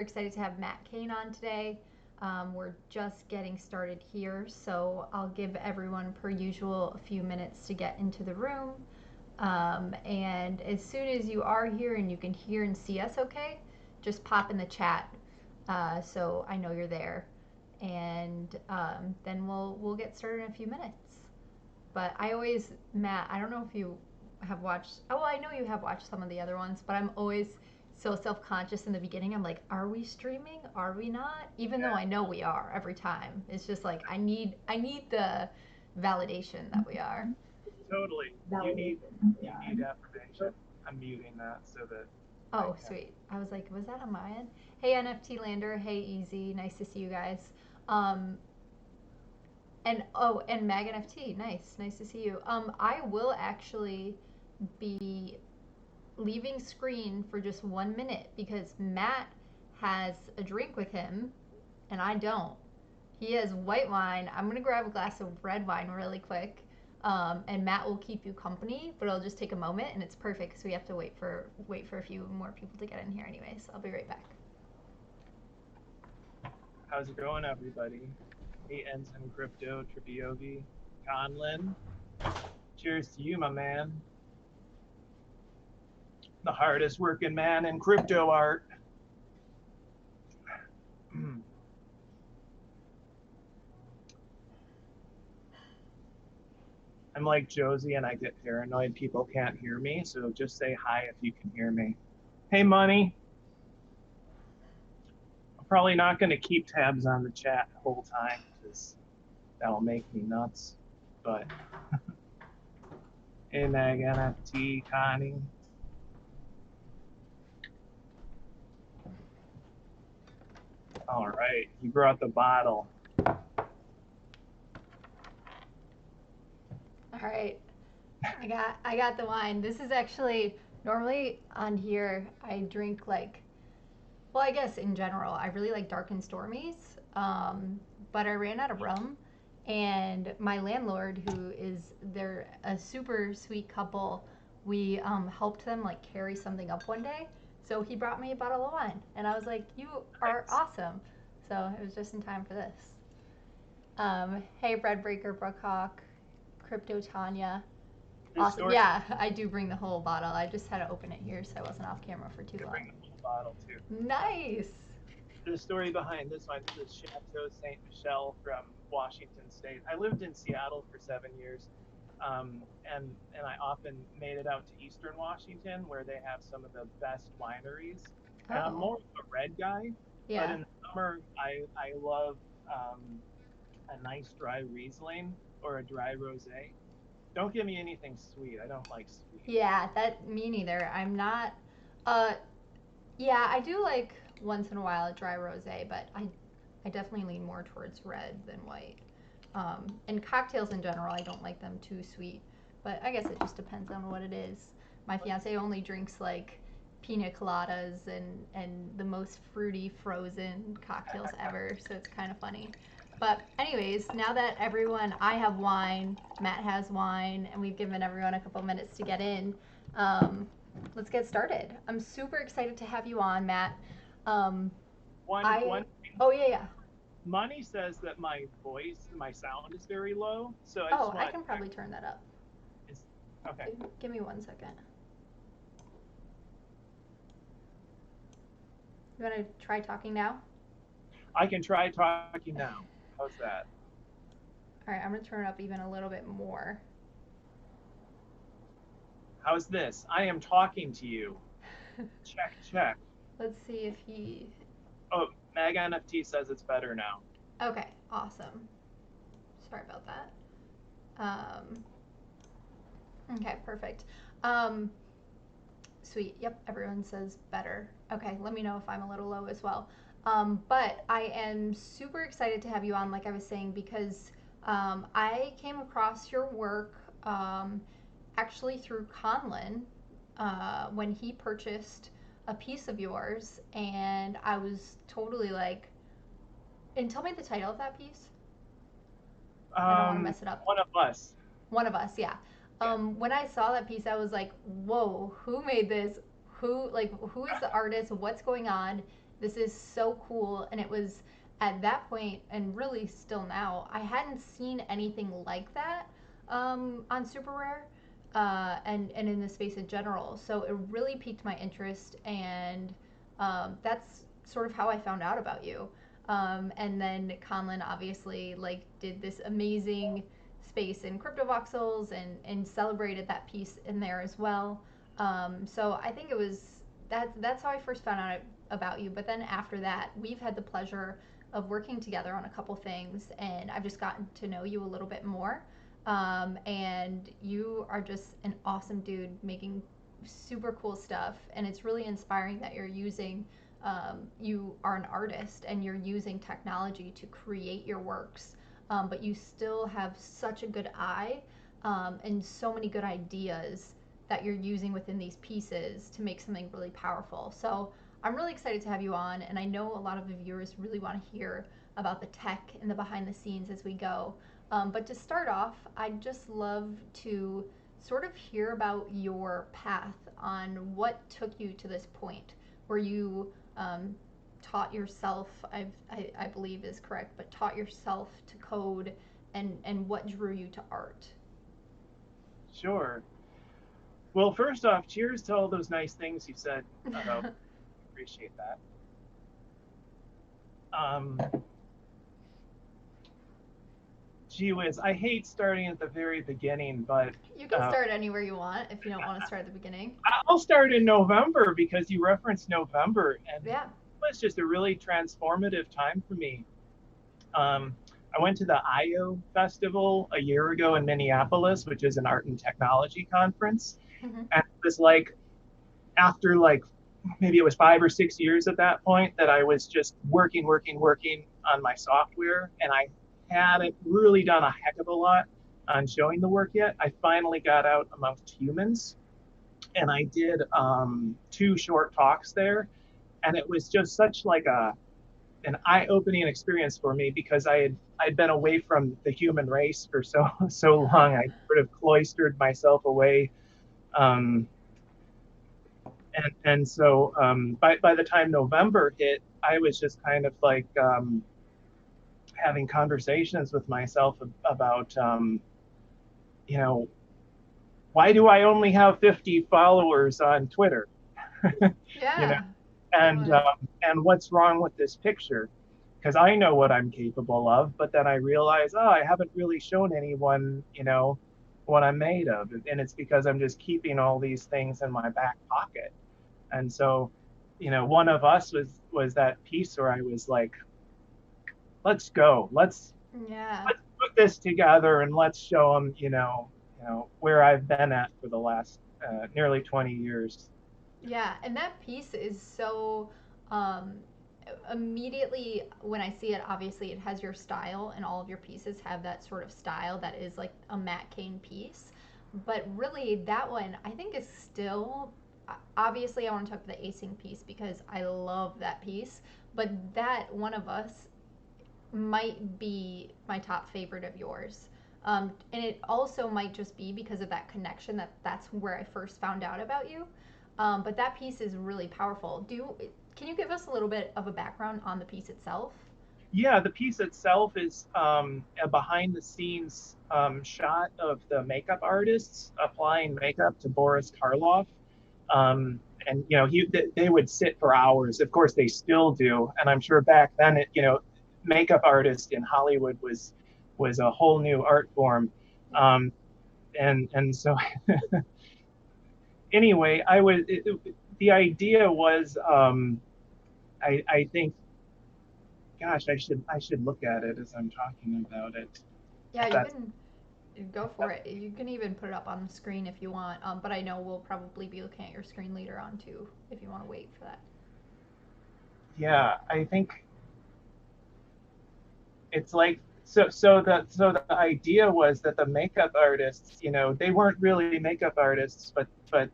excited to have Matt Kane on today. We're just getting started here, so I'll give everyone, per usual, a few minutes to get into the room. And as soon as you are here and you can hear and see us okay, just pop in the chat so I know you're there. And then we'll get started in a few minutes. But I always, Matt, I don't know if you have watched, oh, well, I know you have watched some of the other ones, but I'm always so self-conscious in the beginning. I'm like, are we streaming? Are we not? Even though I know we are every time. It's just like I need the validation that we are. Totally. You need affirmation. I'm muting that so that. Oh, sweet. I was like, was that on my end? Hey, NFT Lander. Hey, Easy. Nice to see you guys. Um, and Mag NFT. Nice to see you. I will actually be leaving screen for just 1 minute because Matt has a drink with him and I don't. He has white wine. I'm gonna grab a glass of red wine really quick, and Matt will keep you company, but it'll just take a moment, and it's perfect because we have to wait for a few more people to get in here. Anyways, I'll be right back. How's it going, everybody? Hey, Ensign Crypto, Tripiovi, Conlin. Cheers to you, my man. The hardest working man in crypto art. I'm like Josie and I get paranoid people can't hear me, so just say hi if you can hear me. Hey, Money. I'm probably not going to keep tabs on the chat the whole time because that'll make me nuts. But hey, Mag NFT, Connie. All right, you brought the bottle. All right, I got the wine. This is actually normally on here. I drink like, well, I guess in general, I really like dark and stormies. But I ran out of rum, and my landlord, who is they're a super sweet couple, we helped them like carry something up one day. So he brought me a bottle of wine, and I was like, "You are awesome!" So it was just in time for this. Hey, Breadbreaker, Brookhawk, Crypto Tanya. Awesome. Yeah, I do bring the whole bottle. I just had to open it here so I wasn't off camera for too long. Bring the whole bottle too. Nice. The story behind this one is Chateau Saint Michelle from Washington State. I lived in Seattle for 7 years, and I often made it out to Eastern Washington where they have some of the best wineries. And I'm more of a red guy, Yeah. but in the summer I love a nice dry Riesling or a dry rosé. Don't give me anything sweet. I don't like sweet. Yeah, that me neither. I'm not. Uh, yeah, I do like once in a while a dry rosé, but I definitely lean more towards red than white. And cocktails in general, I don't like them too sweet, but I guess it just depends on what it is. My fiance only drinks like pina coladas and the most fruity frozen cocktails ever, so it's kind of funny. But anyways, now that I have wine, Matt has wine, and we've given everyone a couple minutes to get in, let's get started. I'm super excited to have you on, Matt. One Oh yeah. Money says that my sound is very low, so I can probably turn that up. Okay. Give me 1 second. You want to try talking now? I can try talking now. How's that? All right, I'm going to turn it up even a little bit more. How's this? I am talking to you. Check. Let's see if he... Oh, Mag NFT says it's better now. Okay, awesome. Sorry about that. Okay, perfect. Sweet. Yep, everyone says better. Okay, let me know if I'm a little low as well. But I am super excited to have you on, like I was saying, because I came across your work actually through Conlin when he purchased a piece of yours, and I was totally like, and tell me the title of that piece. I don't want to mess it up. One of Us. One of Us, yeah. When I saw that piece, I was like, whoa, who made this? Who is the artist? What's going on? this is so cool. And it was at that point, and really still now, I hadn't seen anything like that on Super Rare, and in the space in general. So it really piqued my interest, and that's sort of how I found out about you. And then Conlon obviously like did this amazing space in cryptovoxels and celebrated that piece in there as well. So I think it was that's how I first found out about you. But then after that, we've had the pleasure of working together on a couple things, and I've just gotten to know you a little bit more. And you are just an awesome dude making super cool stuff, and it's really inspiring that you're using you are an artist and you're using technology to create your works, but you still have such a good eye, and so many good ideas that you're using within these pieces to make something really powerful. So I'm really excited to have you on, and I know a lot of the viewers really want to hear about the tech and the behind the scenes as we go. But to start off, I'd just love to sort of hear about your path on what took you to this point where you taught yourself, I believe is correct, but taught yourself to code, and what drew you to art. Sure. Well, first off, cheers to all those nice things you said about me. Appreciate that. Um, Gee whiz, I hate starting at the very beginning, but You can start anywhere you want if you don't want to start at the beginning. I'll start in November because you referenced November, and Yeah. it was just a really transformative time for me. I went to the IO Festival a year ago in Minneapolis, which is an art and technology conference. Mm-hmm. And it was like after like maybe it was 5 or 6 years at that point that I was just working on my software, and I hadn't really done a heck of a lot on showing the work yet. I finally got out amongst humans, and I did 2 short talks there, and it was just such like an eye-opening experience for me because I'd been away from the human race for so long. I sort of cloistered myself away, um, and so by the time November hit, I was just kind of like having conversations with myself about you know, why do I only have 50 followers on Twitter? You know, Yeah. and Totally. what's wrong with this picture? Because I know what I'm capable of, but then I realize, oh, I haven't really shown anyone, what I'm made of, and it's because I'm just keeping all these things in my back pocket. And so, one of us was that piece where I was like, let's go, Yeah. let's put this together and let's show them, where I've been at for the last nearly 20 years. Yeah, and that piece is so um, immediately when I see it, obviously it has your style, and all of your pieces have that sort of style that is like a Matt Kane piece. But really, that one I think is still obviously I want to talk about the acing piece because I love that piece. But that one of us might be my top favorite of yours. And it also might just be because of that connection that's where I first found out about you. But that piece is really powerful. Can you give us a little bit of a background on the piece itself? Yeah, the piece itself is a behind the scenes shot of the makeup artists applying makeup to Boris Karloff. And they would sit for hours. Of course, they still do, and I'm sure back then, makeup artist in Hollywood was a whole new art form. Yeah. And so anyway, the idea was I think, gosh, I should look at it as I'm talking about it. Yeah, If you that's can go for it. You can even put it up on the screen if you want. But I know we'll probably be looking at your screen later on too, if you want to wait for that. Yeah, I think it's like so the idea was that the makeup artists, they weren't really makeup artists, but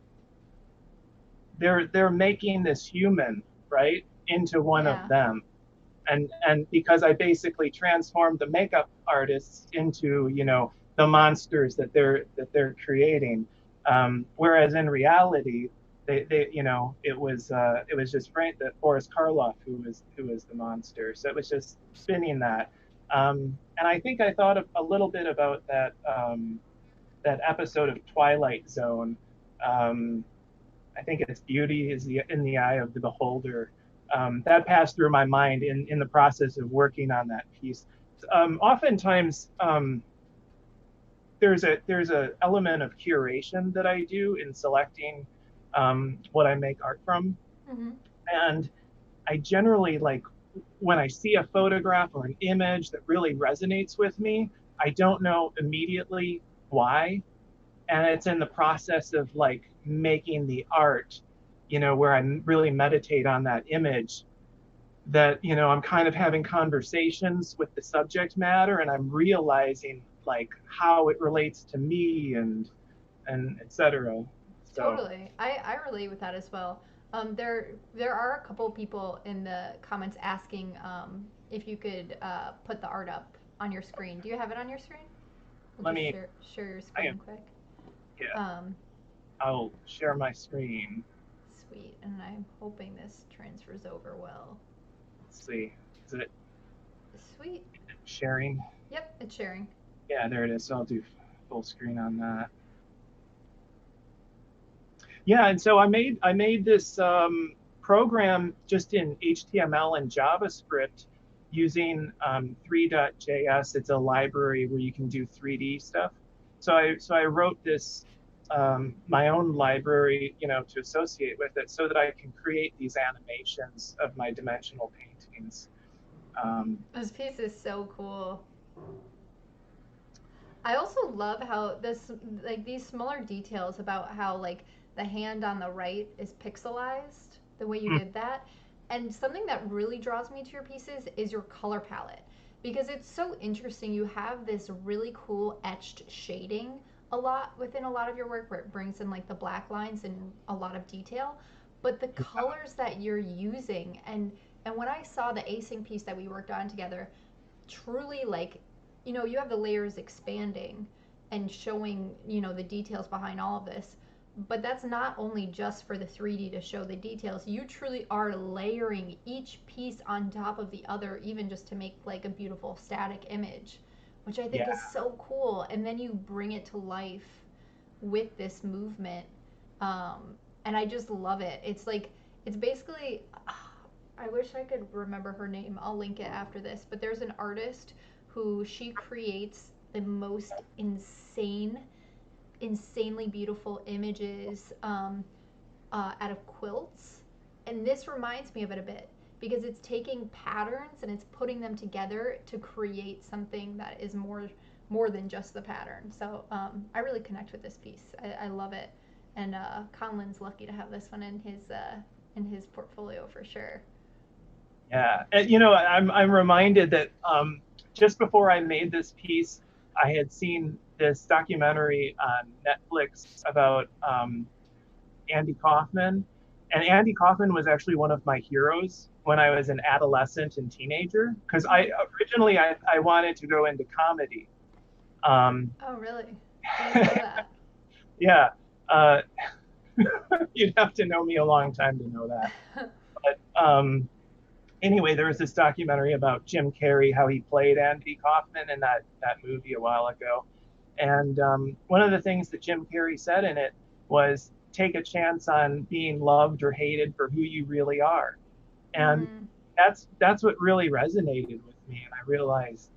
they're making this human, right, into one of Yeah. them. And because I basically transformed the makeup artists into, the monsters that they're creating. Whereas in reality, they it was just Frank, the Boris Karloff, who was the monster. So it was just spinning that. And I think I thought a little bit about that episode of Twilight Zone. Um, I think it's beauty is in the eye of the beholder. That passed through my mind in the process of working on that piece. Oftentimes, there's a element of curation that I do in selecting what I make art from, Mm-hmm. and I generally like when I see a photograph or an image that really resonates with me. I don't know immediately why, and it's in the process of like making the art, where I really meditate on that image, that I'm kind of having conversations with the subject matter, and I'm realizing like how it relates to me and etc. So Totally. I relate with that as well. There are a couple people in the comments asking if you could put the art up on your screen. Do you have it on your screen? We'll let just me share your I am screen quick. yeah, Um, I'll share my screen. Sweet, and I'm hoping this transfers over well. Let's see, is it Sweet. sharing? Yep, it's sharing. Yeah, there it is. So I'll do full screen on that. Yeah, and so I made this program just in HTML and JavaScript using 3.js. It's a library where you can do 3D stuff. So I wrote this my own library, to associate with it, so that I can create these animations of my dimensional paintings. Um, This piece is so cool. I also love how this like these smaller details about how like the hand on the right is pixelized, the way you mm, did that. And something that really draws me to your pieces is your color palette because it's so interesting. You have this really cool etched shading a lot within a lot of your work where it brings in like the black lines and a lot of detail, but the colors that you're using and when I saw the async piece that we worked on together, truly like you have the layers expanding and showing the details behind all of this, but that's not only just for the 3D to show the details. You truly are layering each piece on top of the other, even just to make like a beautiful static image, which I think yeah, is so cool. And then you bring it to life with this movement, and I just love it. It's like it's basically I wish I could remember her name. I'll link it after this. But there's an artist who she creates the most insanely beautiful images out of quilts. And this reminds me of it a bit because it's taking patterns and it's putting them together to create something that is more than just the pattern. So I really connect with this piece. I love it, and Conlin's lucky to have this one in his portfolio for sure. yeah. And, I'm reminded that just before I made this piece, I had seen this documentary on Netflix about Andy Kaufman, and Andy Kaufman was actually one of my heroes when I was an adolescent and teenager. Because Mm-hmm. I wanted to go into comedy. Um, Oh, really? I didn't know that. yeah, uh, you'd have to know me a long time to know that. But anyway, there was this documentary about Jim Carrey, how he played Andy Kaufman in that movie a while ago. And one of the things that Jim Carrey said in it was, take a chance on being loved or hated for who you really are. And Mm, that's what really resonated with me. And I realized,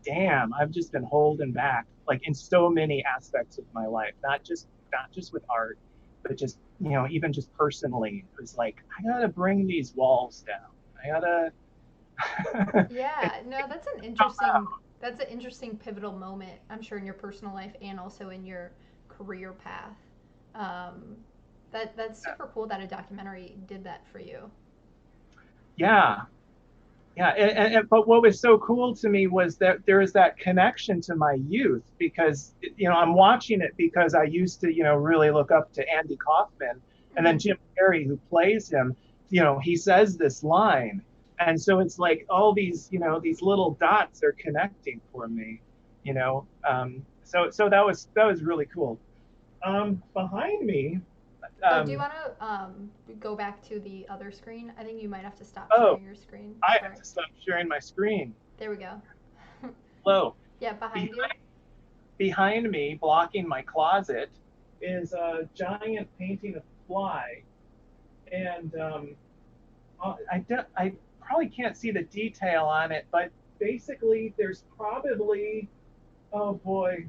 damn, I've just been holding back, like in so many aspects of my life, not just with art, but just even just personally. It was like, I gotta bring these walls down. I gotta. yeah, no, that's an interesting pivotal moment. I'm sure in your personal life and also in your career path. Um, that's super cool that a documentary did that for you. Yeah, yeah. But what was so cool to me was that there is that connection to my youth, because I'm watching it because I used to really look up to Andy Kaufman, and then Mm-hmm. Jim Carrey, who plays him, he says this line, and so it's like all these little dots are connecting for me, so that was really cool. Behind me, Oh, do you want to go back to the other screen? I think you might have to stop oh, sharing your screen. I Sorry. have to stop sharing my screen. There we go. Hello. Yeah, behind you. Behind me, blocking my closet, is a giant painting of fly, and I probably can't see the detail on it, but basically there's probably, oh boy,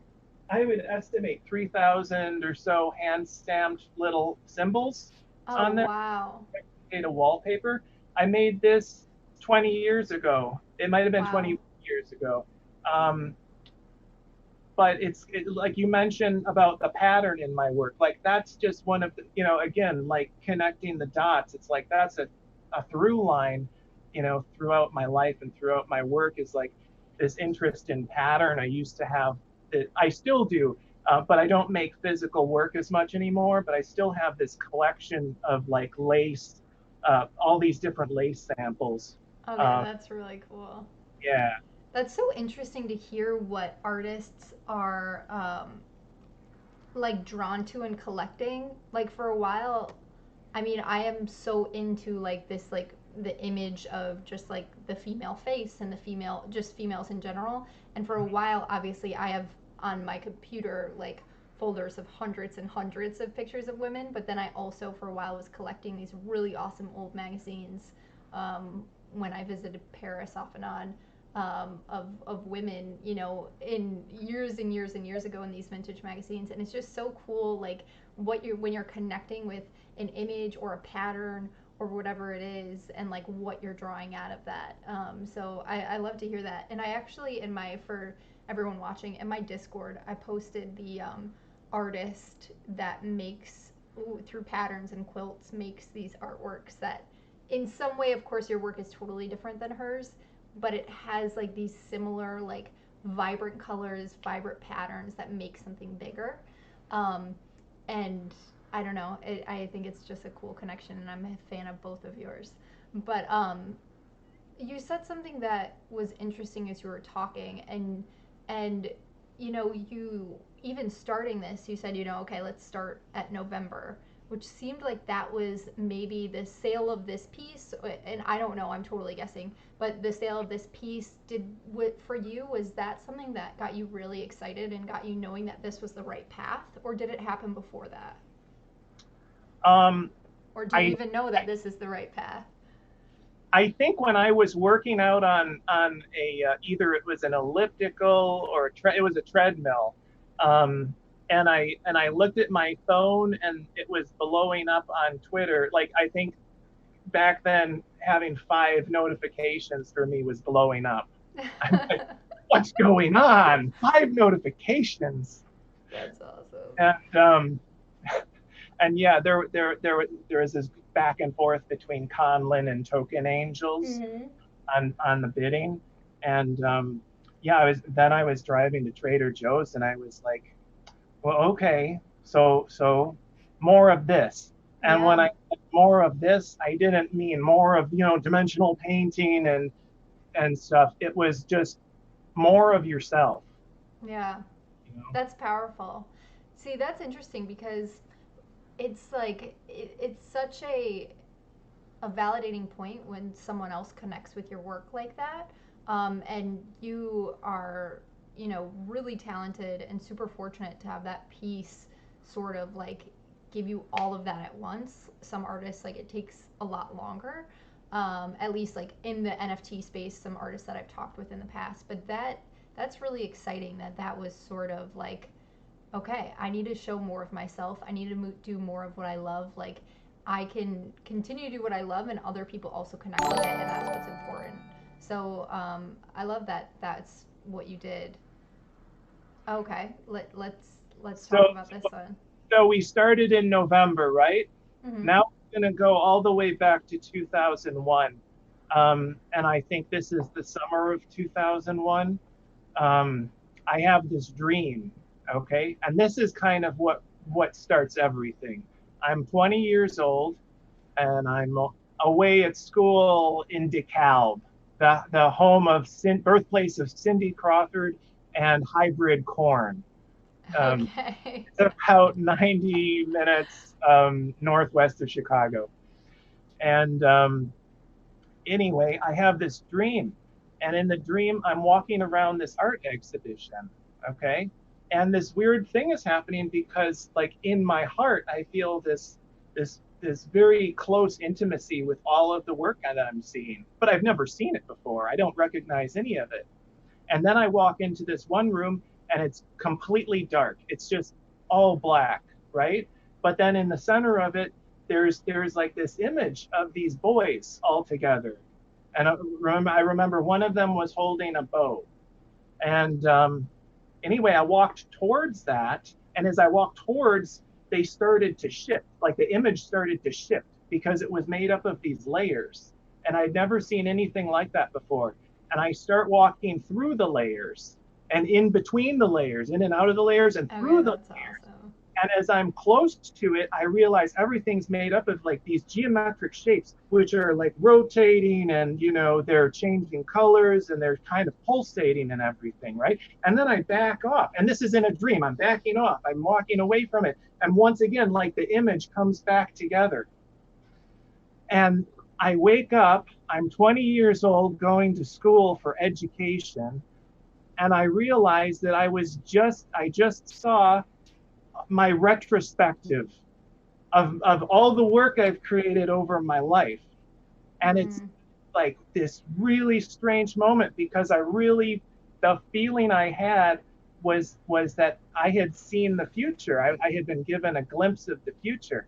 I would estimate 3,000 or so hand stamped little symbols Oh, on there. wow. Made a wallpaper. I made this 20 years ago. It might have been Wow. 20 years ago. Um, but like you mentioned about the pattern in my work, like that's just one of the, again, like connecting the dots. It's like that's a through line, throughout my life and throughout my work, is like this interest in pattern. I used to have it, I still do, but I don't make physical work as much anymore, but I still have this collection of like lace, all these different lace samples. Okay, um, that's really cool. yeah. That's so interesting to hear what artists are like drawn to and collecting. Like for a while, I mean, I am so into like this, like the image of just like the female face and the female, just females in general. And for a while, obviously, I have on my computer like folders of hundreds and hundreds of pictures of women. But then I also, for a while, was collecting these really awesome old magazines when I visited Paris off and on. Of women, in years and years and years ago in these vintage magazines, and it's just so cool, like what you're when you're connecting with an image or a pattern or whatever it is, and like what you're drawing out of that. So I love to hear that. And I actually, for everyone watching, in my Discord, I posted the artist that makes, through patterns and quilts, makes these artworks that, in some way, of course, your work is totally different than hers, but it has like these similar, like vibrant colors, vibrant patterns that make something bigger. Um, and I don't know. I think it's just a cool connection, and I'm a fan of both of yours. But you said something that was interesting as you were talking, and you even starting this, you said, okay, let's start at November, which seemed like that was maybe the sale of this piece, and I don't know, I'm totally guessing, but the sale of this piece, for you, was that something that got you really excited and got you knowing that this was the right path, or did it happen before that? um, Or do you I even know that this is the right path? I think when I was working out on a, either it was an elliptical or it was a treadmill, and I looked at my phone and it was blowing up on Twitter. Like I think back then having 5 notifications for me was blowing up. I'm like, what's going on? 5 notifications. That's awesome. And and yeah, there was this back and forth between Conlin and Token Angels Mm-hmm. on the bidding, and yeah, I was driving to Trader Joe's, and I was like, well, okay, so more of this. And when Yeah. I said more of this, I didn't mean more of dimensional painting and stuff. It was just more of yourself. Yeah. You know? That's powerful. See, that's interesting because it's like it's such a validating point when someone else connects with your work like that. And you are, really talented and super fortunate to have that piece sort of like give you all of that at once. Some artists, like, it takes a lot longer. At least like in the NFT space, some artists that I've talked with in the past. But that's really exciting that that was sort of like, okay, I need to show more of myself. I need to do more of what I love. Like, I can continue to do what I love, and other people also connect with it, and that's what's important. So I love that. That's what you did. Okay, let's So talk about this one. so we started in November, right? Mm-hmm. Now we're going to go all the way back to 2001. And I think this is the summer of 2001. I have this dream, okay? And this is kind of what starts everything. I'm 20 years old, and I'm away at school in DeKalb, the home of birthplace of Cindy Crawford and hybrid corn. Um, Okay. it's about 90 minutes northwest of Chicago. And anyway, I have this dream. And in the dream, I'm walking around this art exhibition. Okay. And this weird thing is happening because, like, in my heart, I feel this very close intimacy with all of the work that I'm seeing. But I've never seen it before. I don't recognize any of it. And then I walk into this one room and it's completely dark. It's just all black, right? But then in the center of it, there's like this image of these boys all together. And I remember one of them was holding a bow. And anyway, I walked towards that. And as I walked towards, they started to shift. Like the image started to shift because it was made up of these layers. And I'd never seen anything like that before. And I start walking through the layers and in between the layers, in and out of the layers and Okay, through the that's layers. awesome. And as I'm close to it, I realize everything's made up of like these geometric shapes, which are like rotating and, they're changing colors and they're kind of pulsating and everything, right? And then I back off. And this is in a dream. I'm backing off. I'm walking away from it. And once again, like the image comes back together. And I wake up. I'm 20 years old going to school for education. And I realize that I just saw my retrospective of all the work I've created over my life. And it's like this really strange moment because the feeling I had was that I had seen the future. I had been given a glimpse of the future.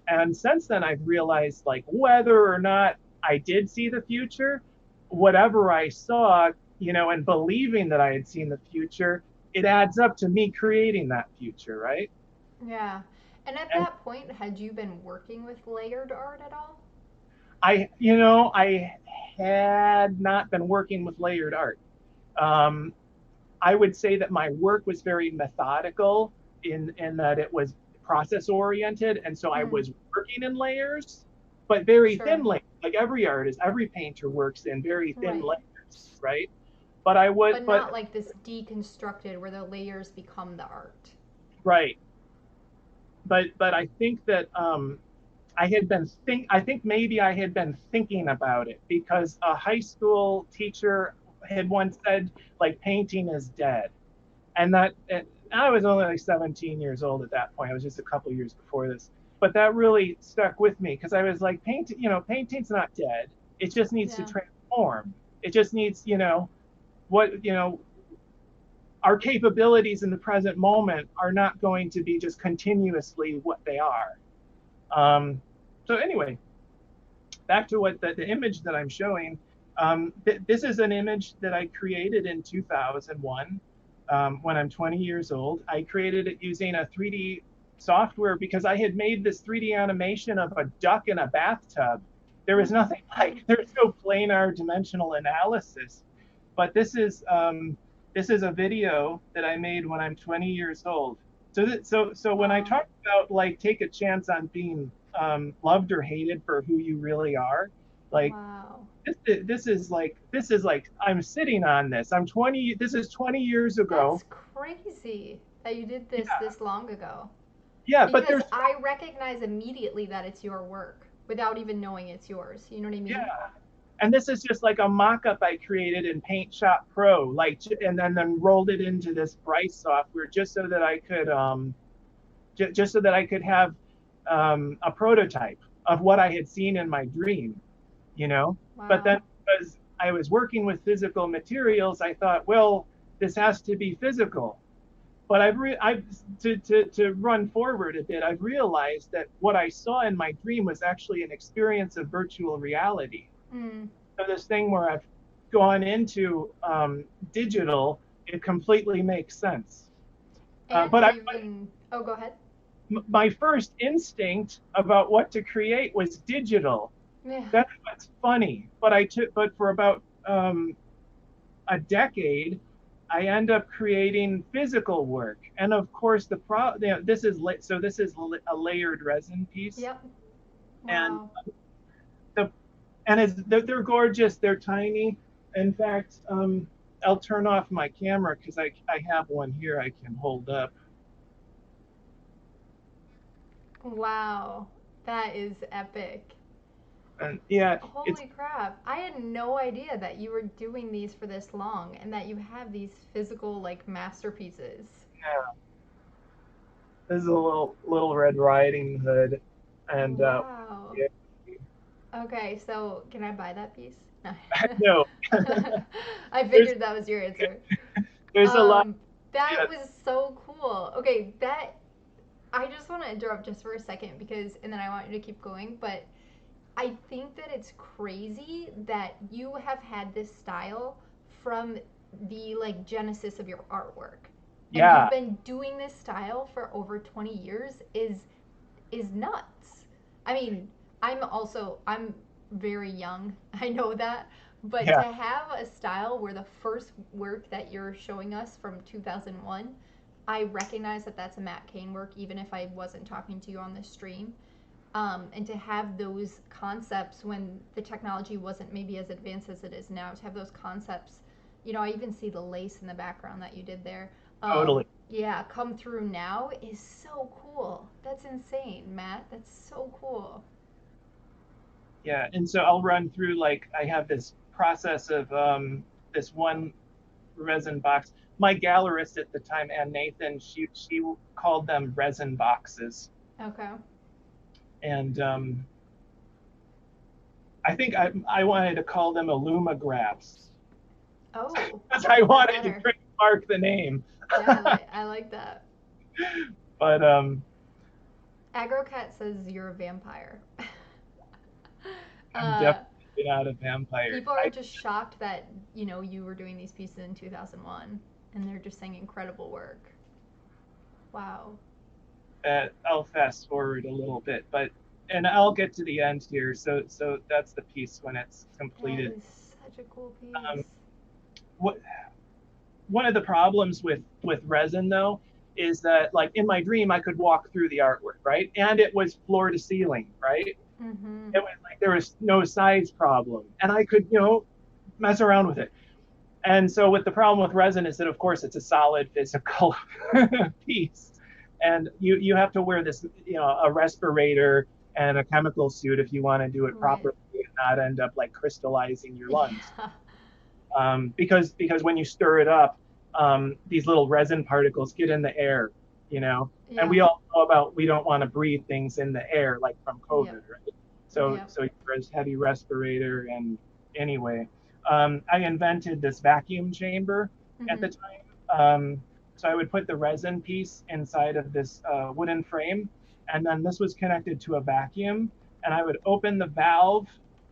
And since then, I've realized, like, whether or not I did see the future, whatever I saw, and believing that I had seen the future, it adds up to me creating that future, right? Yeah. And at And that point, had you been working with layered art at all? I had not been working with layered art. Um, I would say that my work was very methodical in that it was process oriented, and so I Mm, was working in layers, but very thin sure. layers. Like every painter works in very thin Right. layers, right? But I would, But but not like this deconstructed where the layers become the art. right, but I think that I think maybe I had been thinking about it because a high school teacher had once said, like, painting is dead. And I was only like 17 years old at that point. I was just a couple years before this. But that really stuck with me because I was like, painting's not dead. It just needs to Yeah. transform. It just needs, what, our capabilities in the present moment are not going to be just continuously what they are. So anyway, back to what the image that I'm showing. This is an image that I created in 2001 when I'm 20 years old. I created it using a 3D software because I had made this 3D animation of a duck in a bathtub. There was nothing there's no planar dimensional analysis. But this is a video that I made when I'm 20 years old. So when I Wow. talk about, like, take a chance on being loved or hated for who you really are, like, Wow. this is like I'm sitting on this. I'm 20. This is 20 years ago. That's crazy that you did Yeah, this long ago. yeah. But Because there's I recognize immediately that it's your work without even knowing it's yours. You know what I yeah. mean? And this is just like a mock-up I created in Paint Shop Pro, like, and then rolled it into this Bryce software just so that I could just so that I could have a prototype of what I had seen in my dream, you know. But then Wow. because I was working with physical materials, I thought, well, this has to be physical. But I've to run forward a bit, I've realized that what I saw in my dream was actually an experience of virtual reality. Mm. So this thing where I've gone into digital, it completely makes sense. And But even, oh, go ahead. my first instinct about what to create was digital. Yeah. That's what's funny. But for about a decade, I end up creating physical work. And of course, this is a layered resin piece, Yep. and Wow. the they're gorgeous. They're tiny. In fact, I'll turn off my camera because I have one here I can hold up. Wow, that is epic. And yeah, it's Holy crap. I had no idea that you were doing these for this long and that you have these physical like masterpieces. yeah, this is a little Red Riding Hood, and Wow. yeah, Okay, so can I buy that piece? No. no, I there's figured that was your answer. there's a lot. Um, that Yeah, was so cool. Okay, that I just want to interrupt just for a second because, and then I want you to keep going. But I think that it's crazy that you have had this style from the like genesis of your artwork, and you've yeah, been doing this style for over 20 years is nuts. I mean, I'm very young. I know that, but to yeah, have a style where the first work that you're showing us from 2001, I recognize that that's a Matt Kane work, even if I wasn't talking to you on this stream. And to have those concepts when the technology wasn't maybe as advanced as it is now, to have those concepts, I even see the lace in the background that you did there. totally. Yeah, come through now is so cool. That's insane, Matt. That's so cool. Yeah, and so I'll run through like I have this process of this one resin box. My gallerist at the time, Ann Nathan, she called them resin boxes, Okay. and I think I wanted to call them illumographs Oh, because I I like that wanted to better. trademark the name. Yeah, I like that. But Agrocat says you're a vampire. I'm uh, definitely not a vampire. People are just shocked that you were doing these pieces in 2001, and they're just saying incredible work. Wow, I'll fast forward a little bit, but and I'll get to the end here. So that's the piece when it's that completed. is such a cool Um, piece. what one of the problems with resin though is that like in my dream I could walk through the artwork, right, and it was floor to ceiling, right. Mm-hmm. It was like there was no size problem, and I could mess around with it. And so with the problem with resin is that of course it's a solid physical piece, and you have to wear this a respirator and a chemical suit if you want to do it Right. properly and not end up like crystallizing your lungs, Yeah. because when you stir it up, these little resin particles get in the air, and Yeah. we all know about we don't want to breathe things in the air like from COVID, Yep. right? So Yep. so you heavy respirator, and anyway, I invented this vacuum chamber at the Mm-hmm. time. So I would put the resin piece inside of this wooden frame, and then this was connected to a vacuum, and I would open the valve.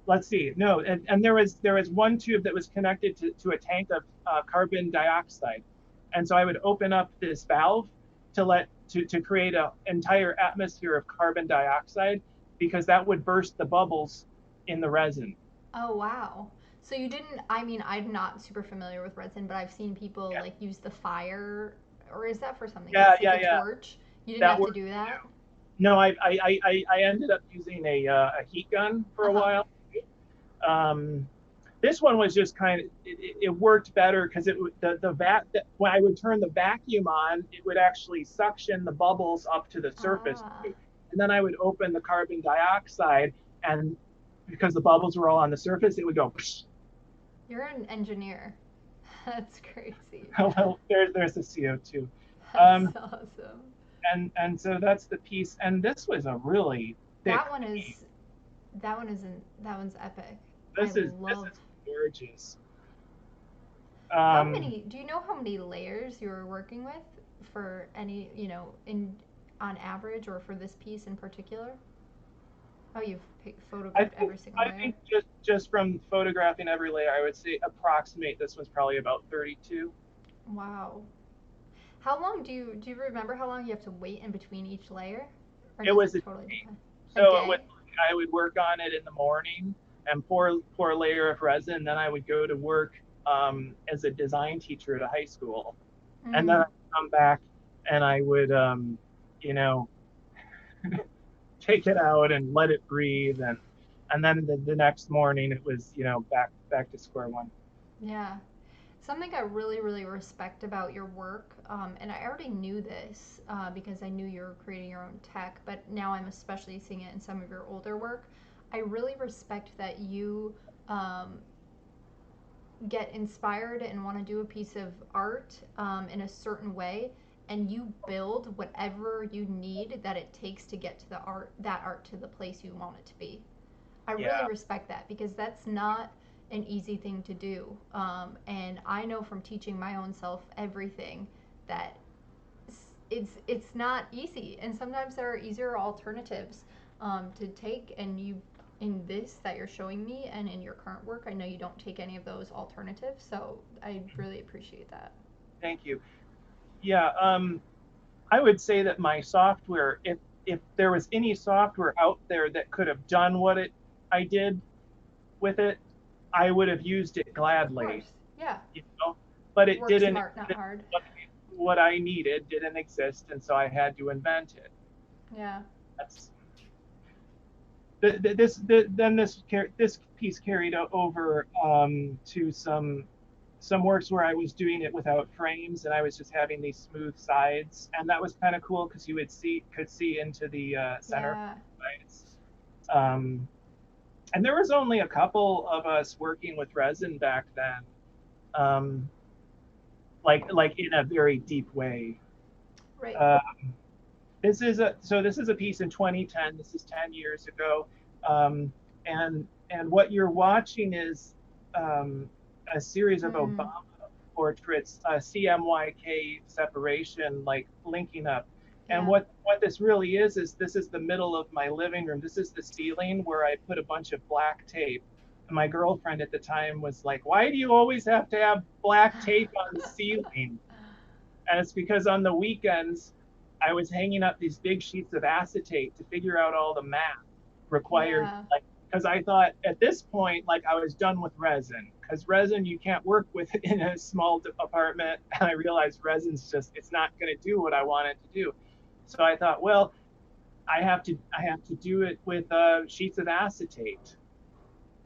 Let's see, no, and there was one tube that was connected to a tank of carbon dioxide, and so I would open up this valve to create an entire atmosphere of carbon dioxide, because that would burst the bubbles in the resin. Oh wow. So you didn't. I mean, I'm not super familiar with resin, but I've seen people Yeah, like use the fire, or is that for something yeah, else? Like yeah, the yeah. torch. You didn't That have to works do that. too. No, I ended up using a heat gun for Uh a huh. while. Um, this one was just kind of it worked better because when I would turn the vacuum on, it would actually suction the bubbles up to the surface, Ah, and then I would open the carbon dioxide, and because the bubbles were all on the surface, it would go. you're an engineer. That's crazy. Well, there's the CO2. That's Um, awesome. and so that's the piece. And this was a really thick That one piece. is that one's epic. I This love. is gorgeous. How Um, many? Do you know how many layers you were working with for any? In on average, or for this piece in particular? Oh, you've I photographed think every single I layer. think just from photographing every layer, I would say approximate this was probably about 32. Wow. How long do you remember how long you have to wait in between each layer, or It does was it a totally depend? A so it would day. I would work on it in the morning and pour a layer of resin. Then I would go to work as a design teacher at a high school, and then Mm. I'd come back and I would you know take it out and let it breathe, and then the next morning it was back to square one. Yeah. Something I really, really respect about your work, and I already knew this because I knew you were creating your own tech, but now I'm especially seeing it in some of your older work. I really respect that you um, get inspired and want to do a piece of art in a certain way, and you build whatever you need that it takes to get to that art to the place you want it to be. I really Yeah. respect that because that's not an easy thing to do. And I know from teaching my own self everything that it's not easy, and sometimes there are easier alternatives to take. And you, in this that you're showing me, and in your current work, I know you don't take any of those alternatives. So I really appreciate that. Thank you. Yeah. I would say that my software, if there was any software out there that could have done what I did with it, I would have used it Of gladly, course, yeah. you know. But it Work didn't. smart, not hard. What I needed didn't exist, and so I had to invent it. Yeah. That's then this piece carried over to some works where I was doing it without frames, and I was just having these smooth sides, and that was kind of cool because you could see into the center Yeah. sides. Um, and there was only a couple of us working with resin back then, um, like in a very deep way. Right. Uh, this is a piece in 2010. This is 10 years ago, and what you're watching is a series of Mm. Obama portraits, CMYK separation, like linking up. And Yeah. what this really is this is the middle of my living room. This is the ceiling where I put a bunch of black tape. And my girlfriend at the time was like, "Why do you always have to have black tape on the ceiling?" And it's because on the weekends, I was hanging up these big sheets of acetate to figure out all the math required, Yeah. like, because I thought at this point, like, I was done with resin. Because resin, you can't work with it in a small apartment. And I realized resin's just, it's not going to do what I want it to do. So I thought, well, I have to do it with sheets of acetate.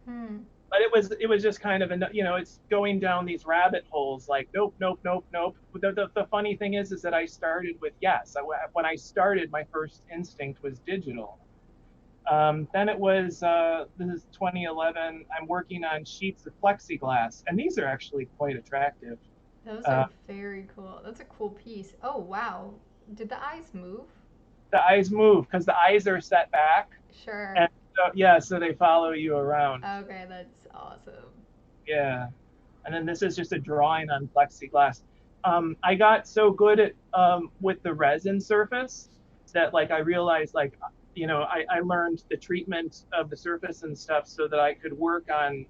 Hmm. But it was just kind of it's going down these rabbit holes, like nope, nope, nope, nope. The funny thing is that I started with, yes, when I started, my first instinct was digital. Then it was this is 2011. I'm working on sheets of plexiglass, and these are actually quite attractive. Those uh, are very cool. That's a cool piece. Oh, wow. Did the eyes move? the eyes move because the eyes are set back, Sure. and so, yeah, so they follow you around. Okay, that's awesome. Yeah. And then this is just a drawing on plexiglass. I got so good at with the resin surface that, like, I realized, like, I learned the treatment of the surface and stuff so that I could work on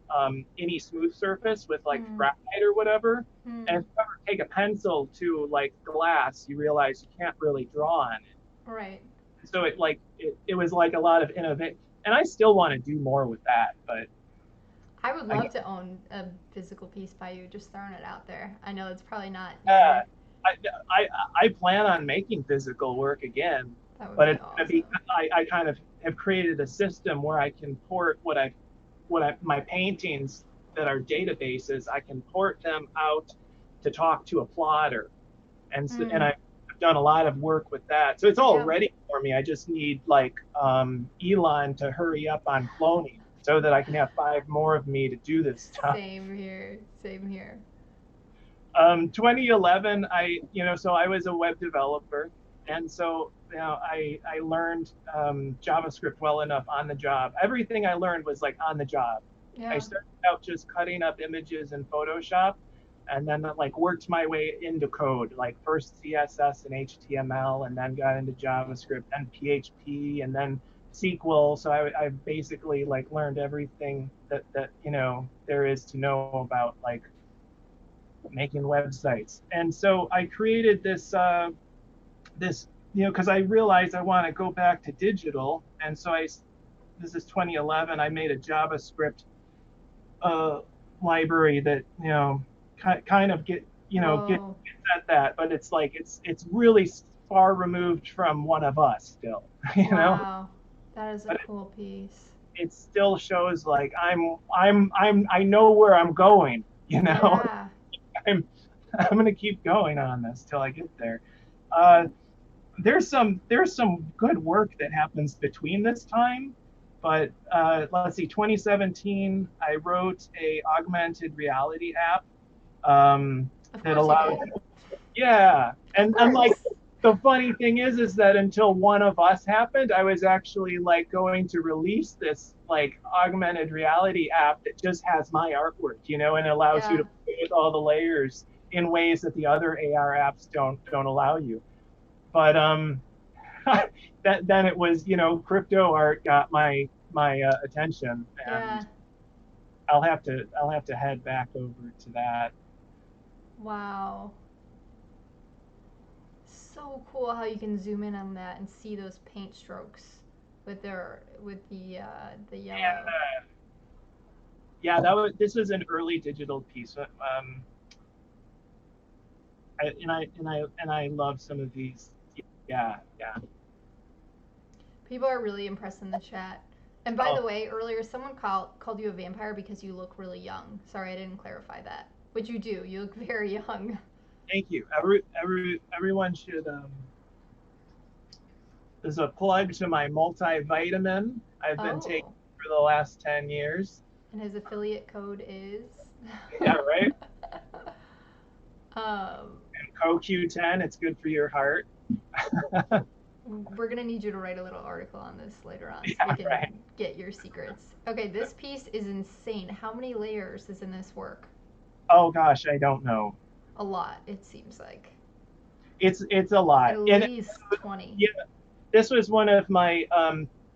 any smooth surface with, like, Hmm. graphite or whatever. And Hmm. if you ever take a pencil to, like, glass, you realize you can't really draw on it. Right. So it was like a lot of innovation, and I still want to do more with that, but I would I love to own a physical piece by you, just throwing it out there. I know it's probably not uh, your. I plan on making physical work again, That would but be it's going to be, awesome. I kind of have created a system where I can port my paintings that are databases, I can port them out to talk to a plotter. And Hmm. I've done a lot of work with that. So it's all Yeah. ready for me. I just need, like, Elon to hurry up on cloning so that I can have 5 more of me to do this stuff. Same here. Same here. 2011, so I was a web developer, and so I learned JavaScript well enough on the job. Everything I learned was, like, on the job. I Yeah. started out just cutting up images in Photoshop, and then, like, worked my way into code, like first CSS and HTML, and then got into JavaScript and PHP, and then SQL. So I basically, like, learned everything that there is to know about, like, making websites. And so I created this because I realized I want to go back to digital, and so this is 2011. I made a JavaScript uh, library that kind of get Whoa. at that, but it's like it's really far removed from one of us still, Wow. That is a but cool piece. it still shows, like, I know where I'm going. Yeah. I'm I'm gonna keep going on this till I get there. Uh, there's some good work that happens between this time, but let's see. 2017, I wrote a augmented reality app Of that course you allowed. did. Yeah, Of and like course. the funny thing is that until One of Us happened, I was actually like going to release this like augmented reality app that just has my artwork, and allows you Yeah. to play with all the layers in ways that the other AR apps don't allow you. But that then it was, crypto art got my attention, and Yeah. I'll have to head back over to that. Wow. So cool how you can zoom in on that and see those paint strokes with the yellow. Yeah, yeah, this was an early digital piece. And I love some of these. Yeah, yeah. People are really impressed in the chat. And by the Oh, way, earlier someone called you a vampire because you look really young. Sorry, I didn't clarify that. Which you do. You look very young. thank you. Everyone should. There's a plug to my multivitamin I've been taking Oh, for the last 10 years. and his affiliate code is. Yeah, right. um, And CoQ10, it's good for your heart. we're gonna need you to write a little article on this later on so we Yeah, can right. get your secrets. Okay, this piece is insane. How many layers is in this work? Oh gosh, I don't know. A lot, it seems like. It's a lot. At And least 20. yeah, this was one of my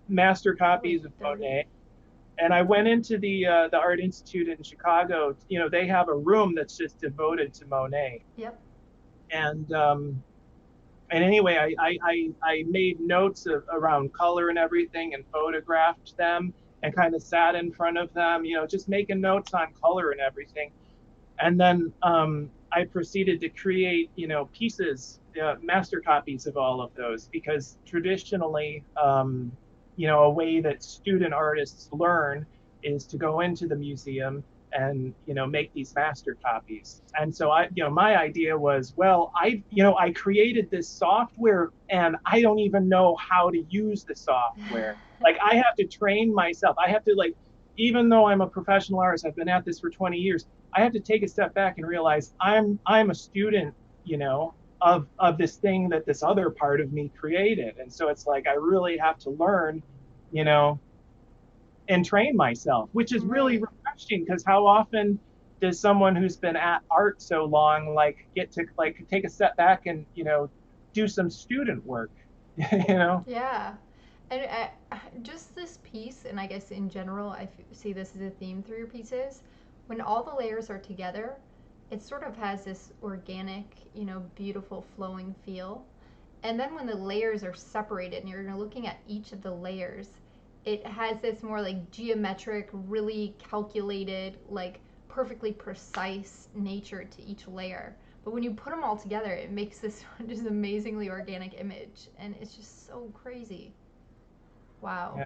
master Really copies of 30. Monet. And I went into the Art Institute in Chicago. They have a room that's just devoted to Monet. Yep. And anyway, I made notes around color and everything, and photographed them, and kind of sat in front of them, just making notes on color and everything. And then I proceeded to create, pieces, master copies of all of those, because traditionally, a way that student artists learn is to go into the museum and make these master copies. And so my idea was, well, I created this software and I don't even know how to use the software. Like, I have to train myself. I have to, like, even though I'm a professional artist, I've been at this for 20 years, I have to take a step back and realize I'm a student, of this thing that this other part of me created. And so it's like I really have to learn, you know, and train myself, which is really Right. refreshing, because how often does someone who's been at art so long like get to like take a step back and do some student work, you know? Yeah. And just this piece, and I guess in general, see this as a theme through your pieces. When all the layers are together, it sort of has this organic, beautiful flowing feel. And then when the layers are separated and you're looking at each of the layers, it has this more like geometric, really calculated, like perfectly precise nature to each layer. But when you put them all together, it makes this just amazingly organic image. And it's just so crazy. Wow. Yeah,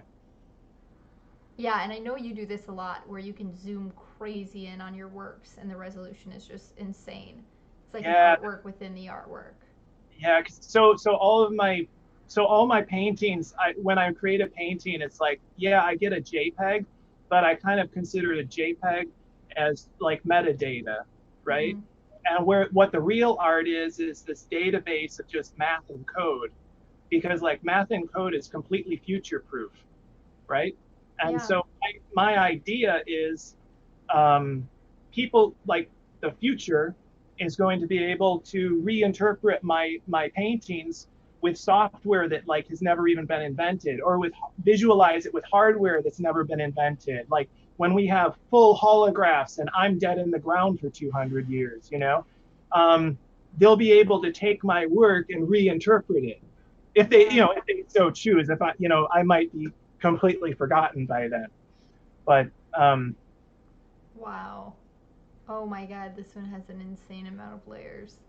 Yeah, and I know you do this a lot where you can zoom crazy in on your works and the resolution is just insane. It's like an yeah, artwork within the artwork. yeah. So all my paintings, when I create a painting, it's like, yeah, I get a JPEG, but I kind of consider a JPEG as like metadata, right? Mm-hmm. And what the real art is this database of just math and code, because like math and code is completely future proof, right? And Yeah. so my idea is, um, people like the future is going to be able to reinterpret my paintings with software that like has never even been invented, or with visualize it with hardware that's never been invented, like when we have full holographs and I'm dead in the ground for 200 years, um, they'll be able to take my work and reinterpret it, if they Yeah. if they so choose. If I might be completely forgotten by then, but Wow. Oh my god, this one has an insane amount of layers.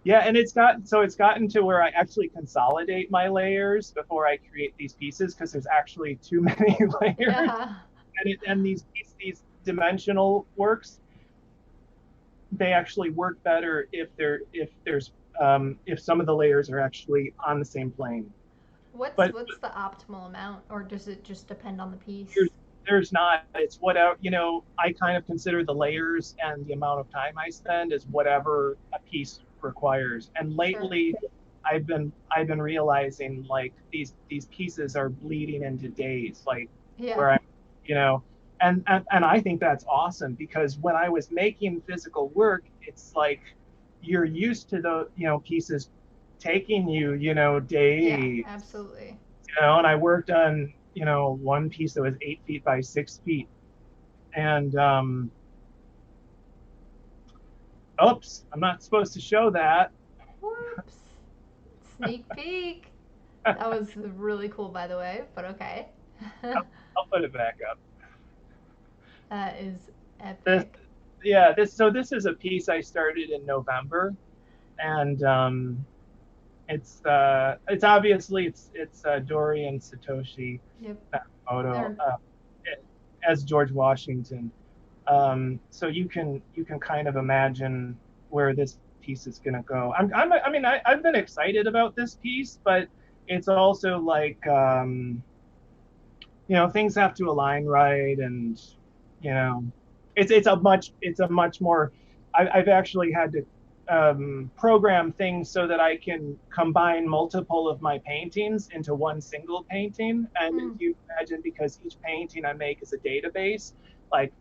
yeah. And it's gotten to where I actually consolidate my layers before I create these pieces, because there's actually too many layers. Yeah. And these dimensional works, they actually work better if some of the layers are actually on the same plane. But What's the optimal amount, or does it just depend on the there's piece? there's not. It's whatever, I kind of consider the layers and the amount of time I spend as whatever a piece requires. And Sure. lately I've been realizing like these pieces are bleeding into days, like Yeah. where I'm, you know and I think that's awesome, because when I was making physical work, it's like you're used to the pieces taking you Yeah. days, Absolutely. and I worked on one piece that was 8 feet by 6 feet, and oops, I'm not supposed to show that. Whoops. Sneak peek. That was really cool, by the way. But okay. I'll put it back up. That is This, epic. yeah, this is a piece I started in November, and it's obviously it's Dorian Satoshi Yep. Nakamoto, They're as George Washington. So you can kind of imagine where this piece is going to go. I mean, I've been excited about this piece, but it's also like things have to align right, and you know it's a much more. I've actually had to program things so that I can combine multiple of my paintings into one single painting. And if mm, you imagine, because each painting I make is a database, like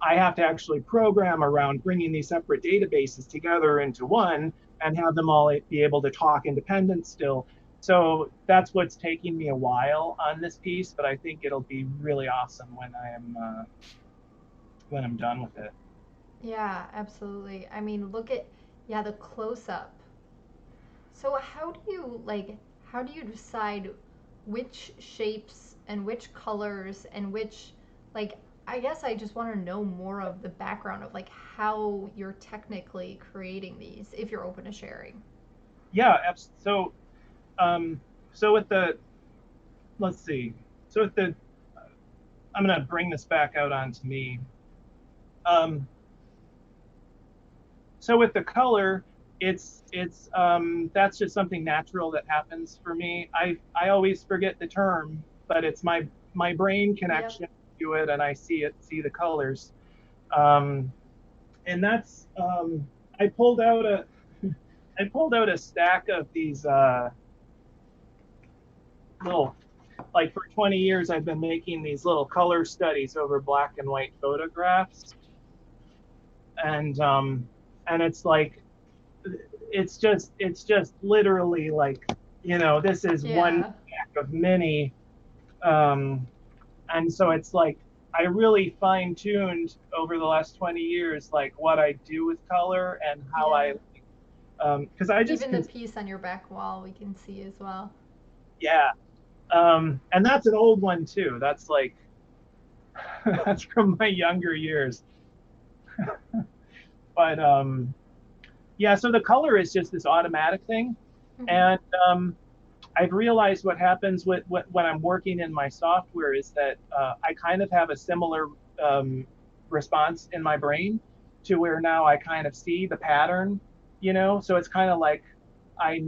I have to actually program around bringing these separate databases together into one and have them all be able to talk independent still. So that's what's taking me a while on this piece, but I think it'll be really awesome when I'm done with it. yeah, absolutely. I mean, look at yeah the close up. So how do you decide which shapes and which colors and which like I guess I just want to know more of the background of like how you're technically creating these if you're open to sharing. Yeah, um, so with the let's see, so with the I'm gonna bring this back out onto me. Um, so with the color, that's just something natural that happens for me. I always forget the term, but it's my brain Yep. connection to it, and I see the colors. Um, and that's I pulled out a I pulled out a stack of these little, like, for 20 years I've been making these little color studies over black and white photographs, and it's like it's just literally like this is one Yeah. stack of many, um, and so it's like I really fine tuned over the last 20 years like what I do with color and how Yeah. I because I just Even the can. piece on your back wall we can see as well. Yeah. And that's an old one too. That's like that's from my younger years. But yeah, so the color is just this automatic thing. Hmm. And I've realized what happens when I'm working in my software is that I kind of have a similar um, response in my brain, to where now I kind of see the pattern, so it's kind of like I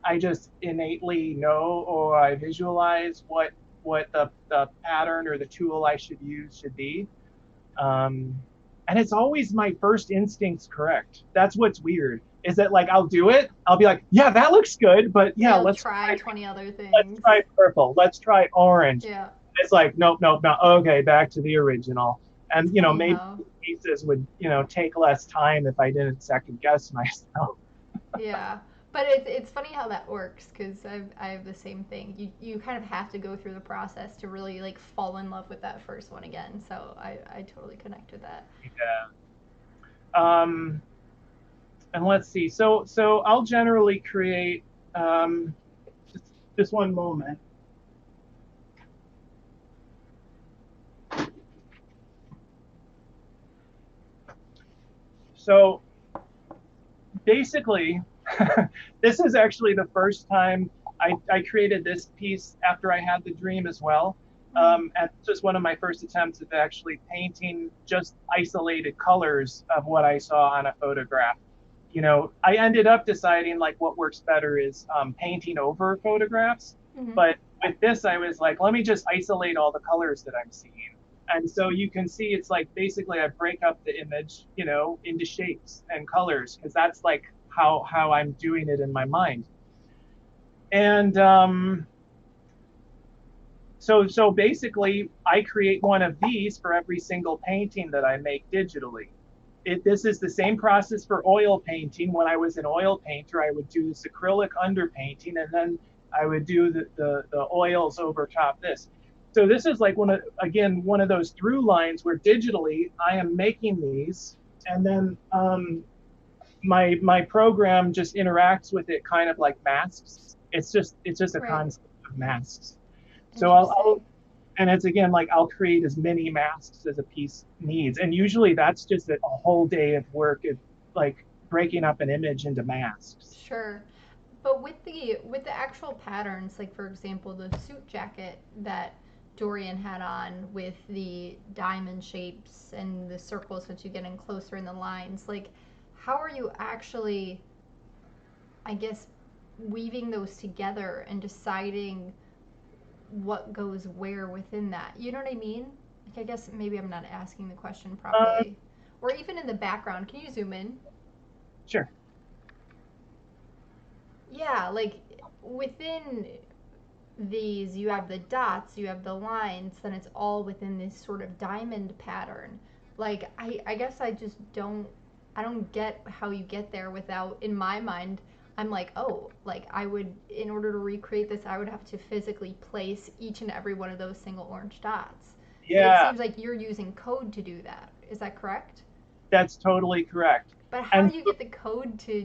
I just innately know, or I visualize what the pattern or the tool I should use should be. Um, and it's always my first instincts correct. That's what's weird. Is that, like, I'll do it. I'll be like, yeah, that looks good, but But yeah, you'll let's try try 20 other let's things. try purple. Let's try orange. Yeah. It's like, nope, nope, no. Okay, back to the original. It's And funny maybe how pieces would take less time if I didn't second guess myself. yeah. But it's funny how that works because I have the same thing. You kind of have to go through the process to really like fall in love with that first one again. So I totally connect with that. Yeah. Um, and let's see. So I'll generally create um, just one moment. So basically, this is actually the first time I created this piece after I had the dream as well. Mm. And this was one of my first attempts at actually painting just isolated colors of what I saw on a photograph. I ended up deciding like what works better is painting over photographs. Mm-hmm. But with this, I was like, let me just isolate all the colors that I'm seeing. And so you can see it's like basically I break up the image, into shapes and colors because that's like how I'm doing it in my mind. And so basically, I create one of these for every single painting that I make digitally. This is the same process for oil painting. When I was an oil painter, I would do this acrylic underpainting, and then I would do the oils over top this. So this is like one of those through lines where digitally I am making these, and then my program just interacts with it kind of like masks. It's just a Right. concept of masks. So Interesting. and it's again like I'll create as many masks as a piece needs, and usually that's just a whole day of work of like breaking up an image into masks. Sure. But with the actual patterns, like for example, the suit jacket that Dorian had on with the diamond shapes and the circles that you get in closer in the lines, like how are you actually, I guess, weaving those together and deciding what goes where within that? You know what I mean? Like I guess maybe I'm not asking the question Uh, properly. Or even in the background, can you zoom in? sure. Yeah, like within these, you have the dots, you have the lines, then it's all within this sort of diamond pattern. Like I guess I don't get how you get there without, in my mind, I'm like, oh, like I would, in order to recreate this, I would have to physically place each and every one of those single orange dots. But it Yeah, seems like you're using code to do that. Is that correct? that's totally correct. But how And do you get the code to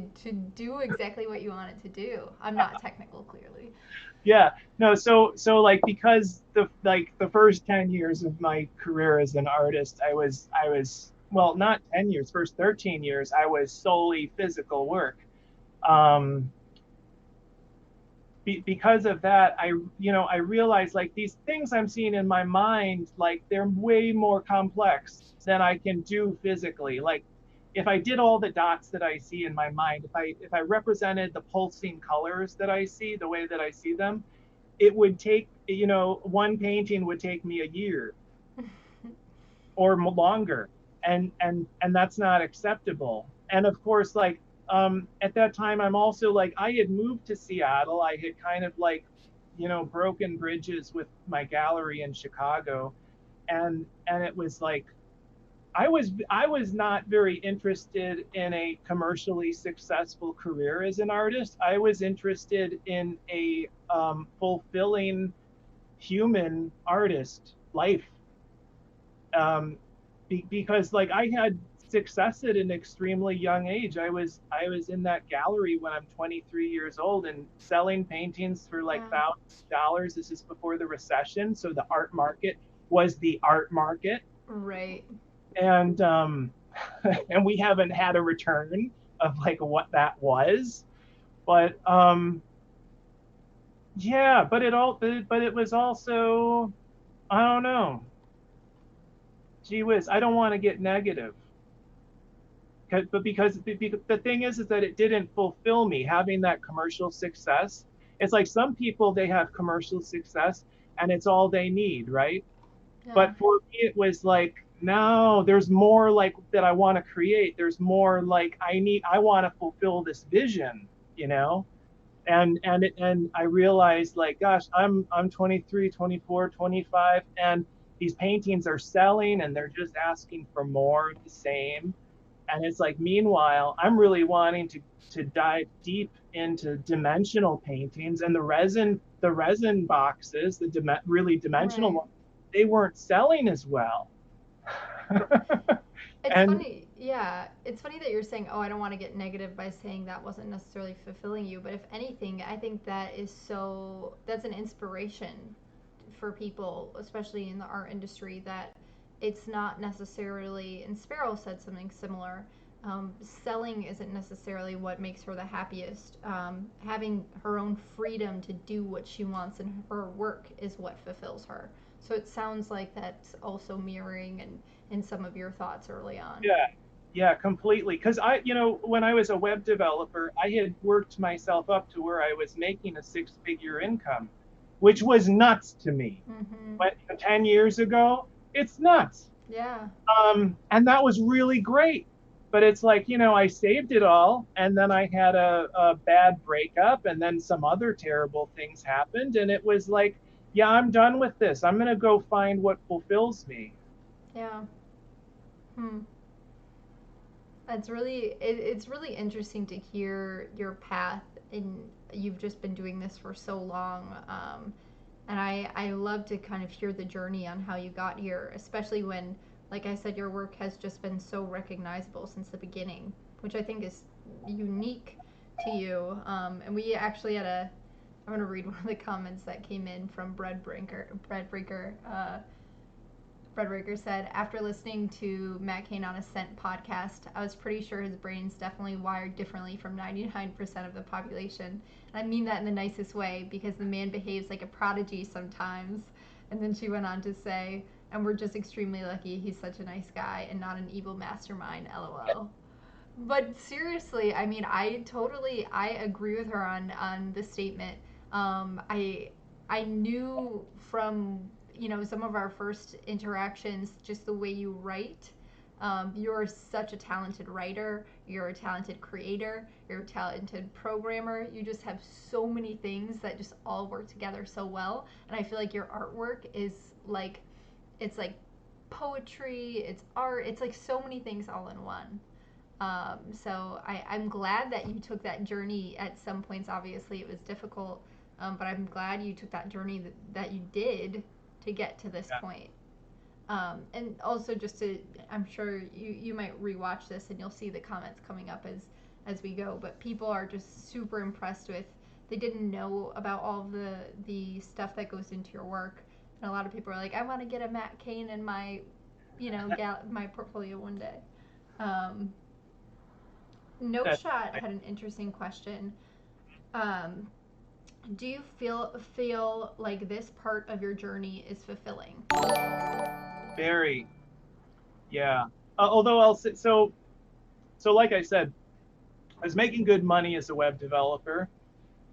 do exactly what you want it to do? I'm not technical, clearly. yeah, no, so like because the first 10 years of my career as an artist, I was well, not 10 years, first 13 years, I was solely physical work. Um, because of that, I realized like these things I'm seeing in my mind, like they're way more complex than I can do physically. Like if I did all the dots that I see in my mind, if I represented the pulsing colors that I see the way that I see them, it would take, one painting would take me a year or longer, and that's not acceptable. And of course, like at that time, I'm also like I had moved to Seattle. I had kind of like broken bridges with my gallery in Chicago, and it was like I was not very interested in a commercially successful career as an artist. I was interested in a fulfilling human artist life, because like I had success at an extremely young age. I was in that gallery when I'm 23 years old and selling paintings for like Wow. $1,000. This is before the recession, so the art market was the art market, Right. and and we haven't had a return of like what that was, but yeah, but it was also, I don't know, gee whiz, I don't want to get negative. But because the thing is that it didn't fulfill me having that commercial success. It's like some people, they have commercial success and it's all they need, right? Yeah. But for me it was like, no, there's more like that I want to create. There's more like I want to fulfill this vision, you know? And I realized like, gosh, I'm 23, 24, 25, and these paintings are selling and they're just asking for more of the same. And it's like, meanwhile, I'm really wanting to dive deep into dimensional paintings, and the resin boxes, really dimensional Right. ones, they weren't selling as well. It's And funny, yeah. It's funny that you're saying, "Oh, I don't want to get negative by saying that wasn't necessarily fulfilling you." But if anything, I think that's an inspiration for people, especially in the art industry, that it's not necessarily. And Sparrow said something similar. Selling isn't necessarily what makes her the happiest. Having her own freedom to do what she wants in her work is what fulfills her. So it sounds like that's also mirroring in some of your thoughts early on. Yeah, yeah, completely. Because when I was a web developer, I had worked myself up to where I was making a six-figure income, which was nuts to me. Mm-hmm. But 10 years ago, it's nuts. Yeah. And that was really great. But it's like, I saved it all, and then I had a bad breakup, and then some other terrible things happened. And it was like, yeah, I'm done with this. I'm going to go find what fulfills me. Yeah. Hmm. It's really interesting to hear your path, and you've just been doing this for so long. And I love to kind of hear the journey on how you got here, especially when, like I said, your work has just been so recognizable since the beginning, which I think is unique to you. And we actually had I'm going to read one of the comments that came in from Breadbreaker. Fredericker said, after listening to Matt Kane on Ascent podcast, I was pretty sure his brain's definitely wired differently from 99% of the population. And I mean that in the nicest way because the man behaves like a prodigy sometimes. And then she went on to say, and we're just extremely lucky he's such a nice guy and not an evil mastermind, lol. But seriously, I mean, I agree with her on the statement. I knew from some of our first interactions just the way you write. You're such a talented writer. You're a talented creator. You're a talented programmer. You just have so many things that just all work together so well. And I feel like your artwork is like it's like poetry. It's art. It's like so many things all in one. So I'm glad that you took that journey at some points. Obviously, it was difficult, but I'm glad you took that journey that you did to get to this Yeah. point. And also, I'm sure you might rewatch this and you'll see the comments coming up as we go. But people are just super impressed with. They didn't know about all the stuff that goes into your work, and a lot of people are like, I want to get a Matt Kane in my, my portfolio one day. Um, No That's Shot had an interesting question. Um, do you feel like this part of your journey is fulfilling? very, yeah. Although I'll say, so like I said, I was making good money as a web developer,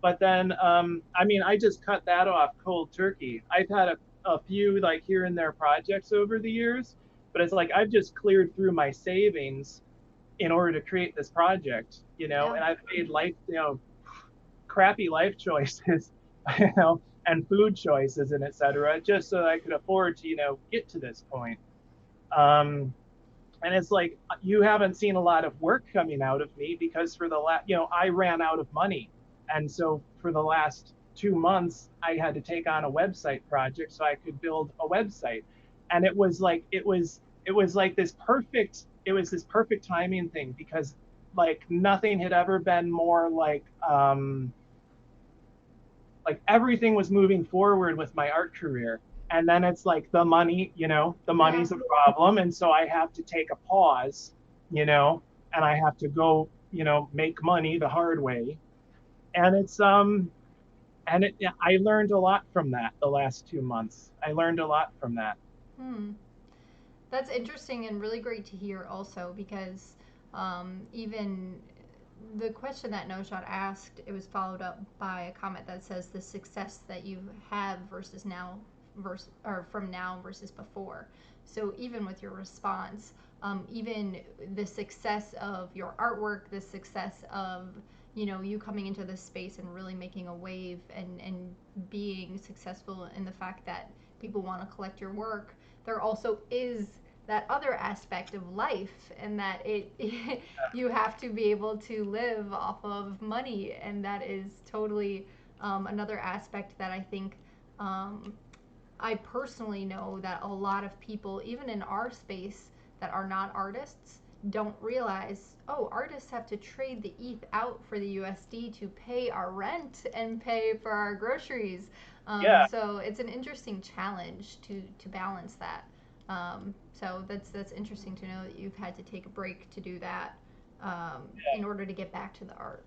but then, I mean, I just cut that off cold turkey. I've had a few like here and there projects over the years, but it's like I've just cleared through my savings in order to create this project, Yeah. and I've made crappy life choices, you know, and food choices and etc., just so that I could afford to, get to this point. Um, and it's like you haven't seen a lot of work coming out of me because for the last, I ran out of money, and so for the last 2 months, I had to take on a website project so I could build a website, and it was like this perfect timing thing because like nothing had ever been more like everything was moving forward with my art career. And then it's like the money, the Yeah. money's a problem. And so I have to take a pause, and I have to go, make money the hard way. And I learned a lot from that the last 2 months. I learned a lot from that. Hmm. That's interesting and really great to hear also because even the question that No Shot asked, it was followed up by a comment that says the success that you have versus now versus or from now versus before. So even with your response, even the success of your artwork, the success of you coming into this space and really making a wave and being successful in the fact that people want to collect your work, there also is that other aspect of life and that it you have to be able to live off of money, and that is totally another aspect that I think I personally know that a lot of people, even in our space that are not artists, don't realize, oh, artists have to trade the ETH out for the USD to pay our rent and pay for our groceries. Yeah. So it's an interesting challenge to balance that. So that's interesting to know that you've had to take a break to do that in order to get back to the art.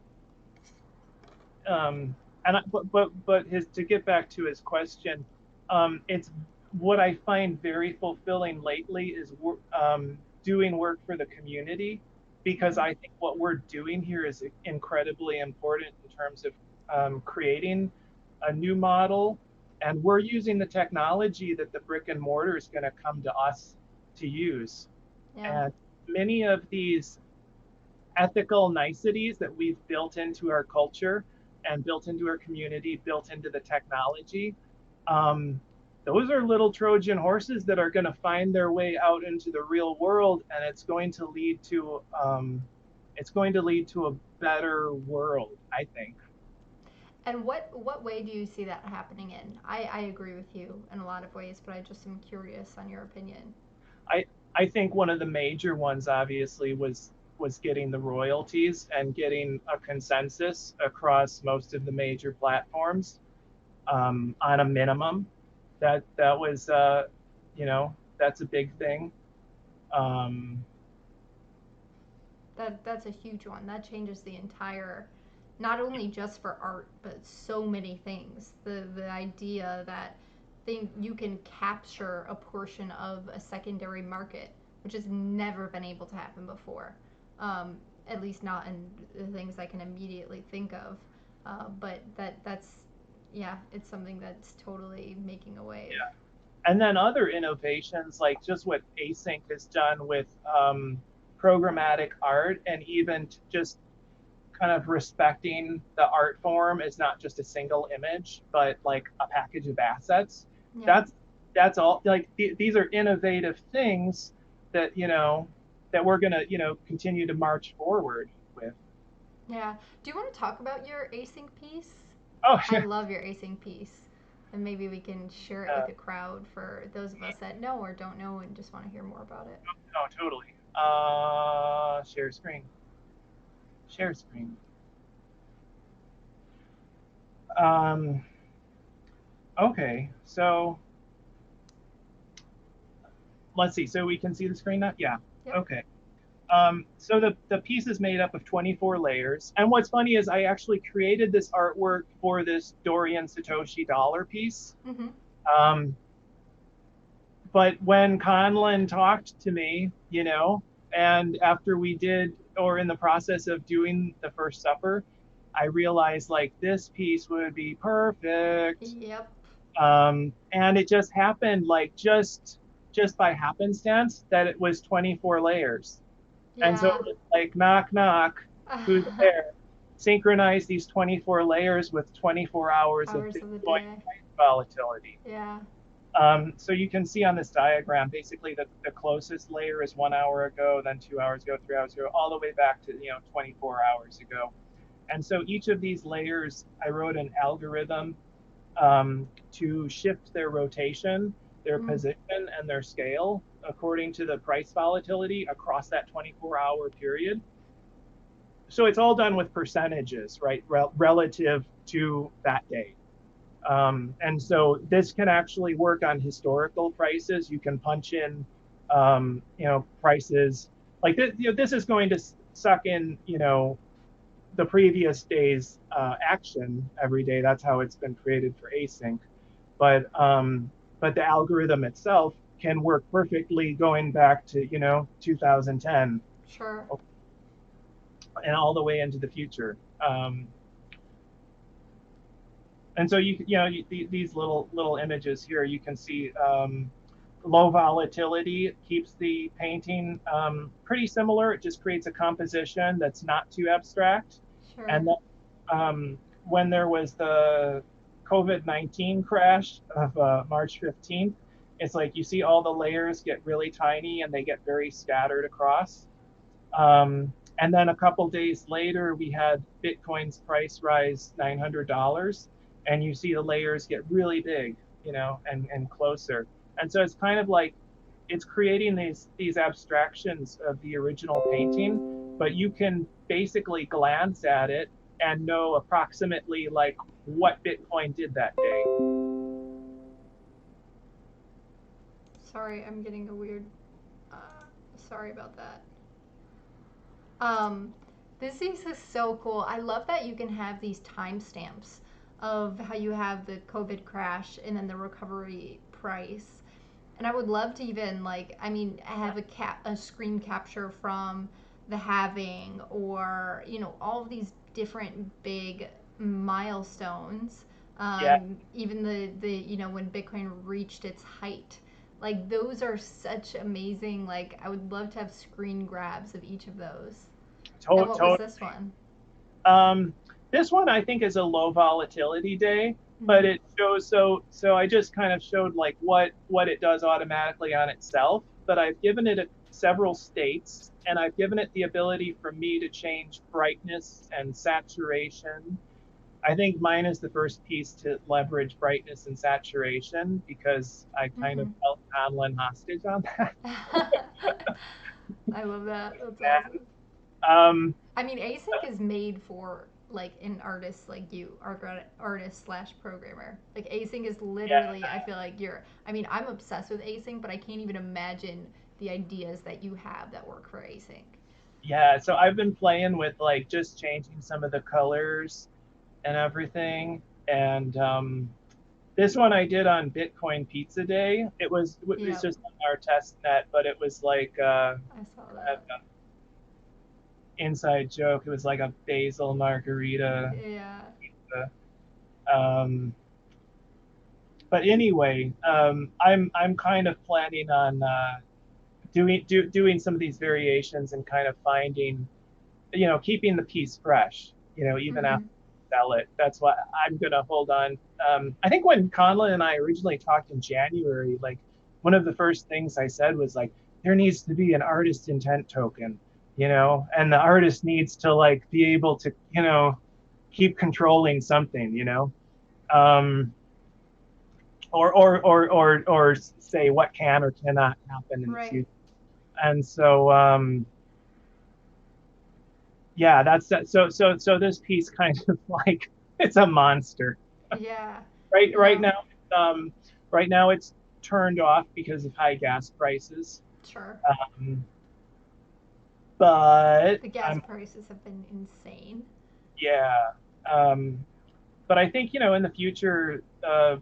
And I, but his to get back to his question, it's what I find very fulfilling lately is doing work for the community, because Mhm. I think what we're doing here is incredibly important in terms of creating a new model. And we're using the technology that the brick and mortar is going to come to us to use. Yeah. And many of these ethical niceties that we've built into our culture and built into our community, built into the technology, um, those are little Trojan horses that are going to find their way out into the real world, and it's going to lead to a better world, I think. And what way do you see that happening in? I agree with you in a lot of ways, but I just am curious on your opinion. I I think one of the major ones obviously was getting the royalties and getting a consensus across most of the major platforms on a minimum. That was that's a big thing. Um, That's a huge one. That changes the entire, not only just for art, but so many things. The idea that you can capture a portion of a secondary market, which has never been able to happen before. Um, at least not in the things I can immediately think of. But that's yeah, it's something that's totally making a wave. and then other innovations like just what async has done with programmatic art, and even just kind of respecting the art form as not just a single image, but like a package of assets. Yeah. That's all. Like these are innovative things that that we're gonna continue to march forward with. Yeah. Do you want to talk about your async piece? Oh I yeah, love your async piece. And maybe we can share it with the crowd for those of us that know or don't know and just want to hear more about it. no, totally. Share screen. Share screen. Um, okay, so let's see. So we can see the screen now? Yeah. Yep. Okay. So the piece is made up of 24 layers. And what's funny is I actually created this artwork for this Dorian Satoshi dollar piece. Mm-hmm. Um, but when Conlon talked to me, and after we did, or in the process of doing the first supper, I realized like this piece would be perfect. Yep. And it just happened like just by happenstance that it was 24 layers. And so Yeah. it's like knock knock, who's there? Synchronize these 24 layers with 24 hours of Hours of the Bitcoin day. price volatility. Yeah. So you can see on this diagram, basically the closest layer is 1 hour ago, then 2 hours ago, 3 hours ago, all the way back to 24 hours ago. And so each of these layers, I wrote an algorithm to shift their rotation, their Mm. position, and their scale according to the price volatility across that 24-hour period. So it's all done with percentages, right, relative to that day. And so this can actually work on historical prices. You can punch in, prices like this. This is going to suck in, the previous day's action every day. That's how it's been created for async. But the algorithm itself can work perfectly going back to 2010 Sure. and all the way into the future. And so these little images here, you can see low volatility keeps the painting pretty similar. It just creates a composition that's not too abstract. Sure. And then, when there was the COVID-19 crash of March 15th, it's like you see all the layers get really tiny and they get very scattered across. And then a couple days later, we had Bitcoin's price rise $900, and you see the layers get really big, and closer. And so it's kind of like it's creating these abstractions of the original painting, but you can basically glance at it and know approximately like what Bitcoin did that day. Sorry, I'm getting a weird. Uh, sorry about that. Um, this is so cool. I love that you can have these timestamps of how you have the COVID crash and then the recovery price. And I would love to even like, I mean, have a screen capture from the halving, or all of these different big milestones. Yeah, Even the when Bitcoin reached its height, like those are such amazing. Like I would love to have screen grabs of each of those. And what was totally. this one? Um, this one I think is a low volatility day, but Mm-hmm. it shows so I just kind of showed like what it does automatically on itself, but I've given it several states, and I've given it the ability for me to change brightness and saturation. I think mine is the first piece to leverage brightness and saturation because I kind of Mm-hmm. held Conlon hostage on that. I love that. That's awesome. Um, I mean, async is made for like an artist like you, artist slash programmer. Like async is yeah, literally, I feel like you're. I mean, I'm obsessed with async, but I can't even imagine the ideas that you have that work for async. yeah. So I've been playing with like just changing some of the colors and everything. And this one I did on Bitcoin Pizza Day. It was Yep, just on our test net, but it was like I saw kind of that. an inside joke. It was like a basil margarita. Yeah. Um, but anyway, I'm kind of planning on doing some of these variations and kind of finding, keeping the piece fresh, even Mm-hmm. after I sell it. That's why I'm going to hold on. I think when Conlon and I originally talked in January, like one of the first things I said was like, there needs to be an artist intent token, and the artist needs to like be able to, keep controlling something, um, or say what can or cannot happen in the Right. future. And so, yeah, that's that. So this piece kind of like it's a monster. Yeah. Right right No. now, um, right now it's turned off because of high gas prices. Sure. Um, but The gas prices have been insane. yeah, um, but I think in the future,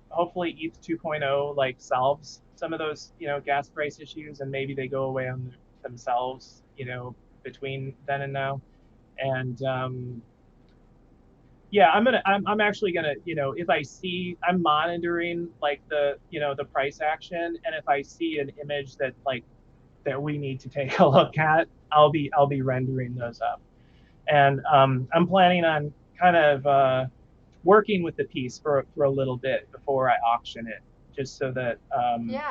hopefully ETH 2.0 like solves some of those gas price issues, and maybe they go away on themselves between then and now. And yeah, I'm actually gonna, if I see, I'm monitoring like the price action, and if I see an image that we need to take a look at, I'll be rendering those up. And I'm planning on kind of working with the piece for a little bit before I auction it, just so that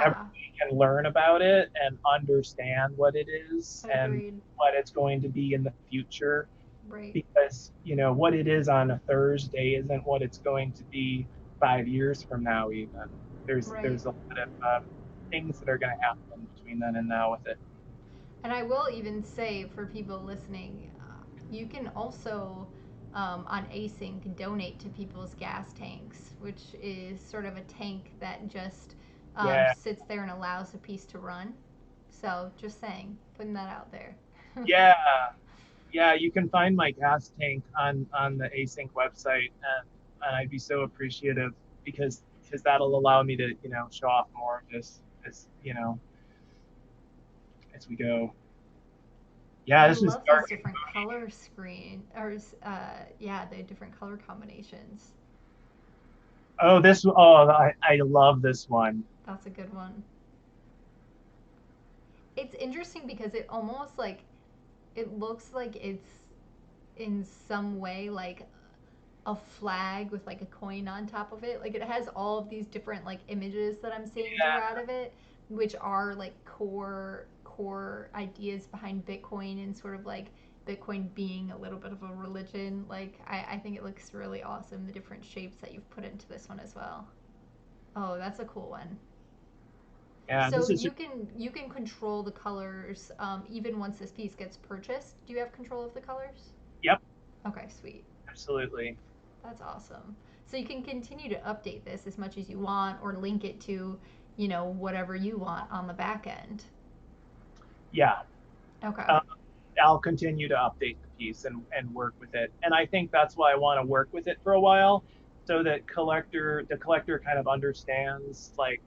everybody Yeah. can learn about it and understand what it is and Agreed. what it's going to be in the future, Right. because what it is on a Thursday isn't what it's going to be 5 years from now. Even Right. there's a lot of things that are going to happen between then and now with it. And I will even say for people listening, you can also on Async donate to people's gas tanks, which is sort of a tank that just Yeah, sits there and allows a piece to run. So just saying, putting that out there. yeah, yeah. You can find my gas tank on the Async website, and I'd be so appreciative because that'll allow me to show off more of this as we go. Yeah, I this is love dark those and different moody. color screen, or yeah, the different color combinations. I love this one. That's a good one. It's interesting because it almost like it looks like it's in some way like a flag with like a coin on top of it. Like it has all of these different like images that I'm seeing grow Yeah, out of it, which are like core ideas behind Bitcoin, and sort of like Bitcoin being a little bit of a religion. Like I think it looks really awesome, the different shapes that you've put into this one as well. Oh, that's a cool one. yeah. So This is you can control the colors even once this piece gets purchased. Do you have control of the colors? yep, Okay, sweet. absolutely. That's awesome. So you can continue to update this as much as you want, or link it to, whatever you want on the back end. Yeah. Okay. Uh, I'll continue to update the piece and work with it. And I think that's why I want to work with it for a while, so that the collector kind of understands like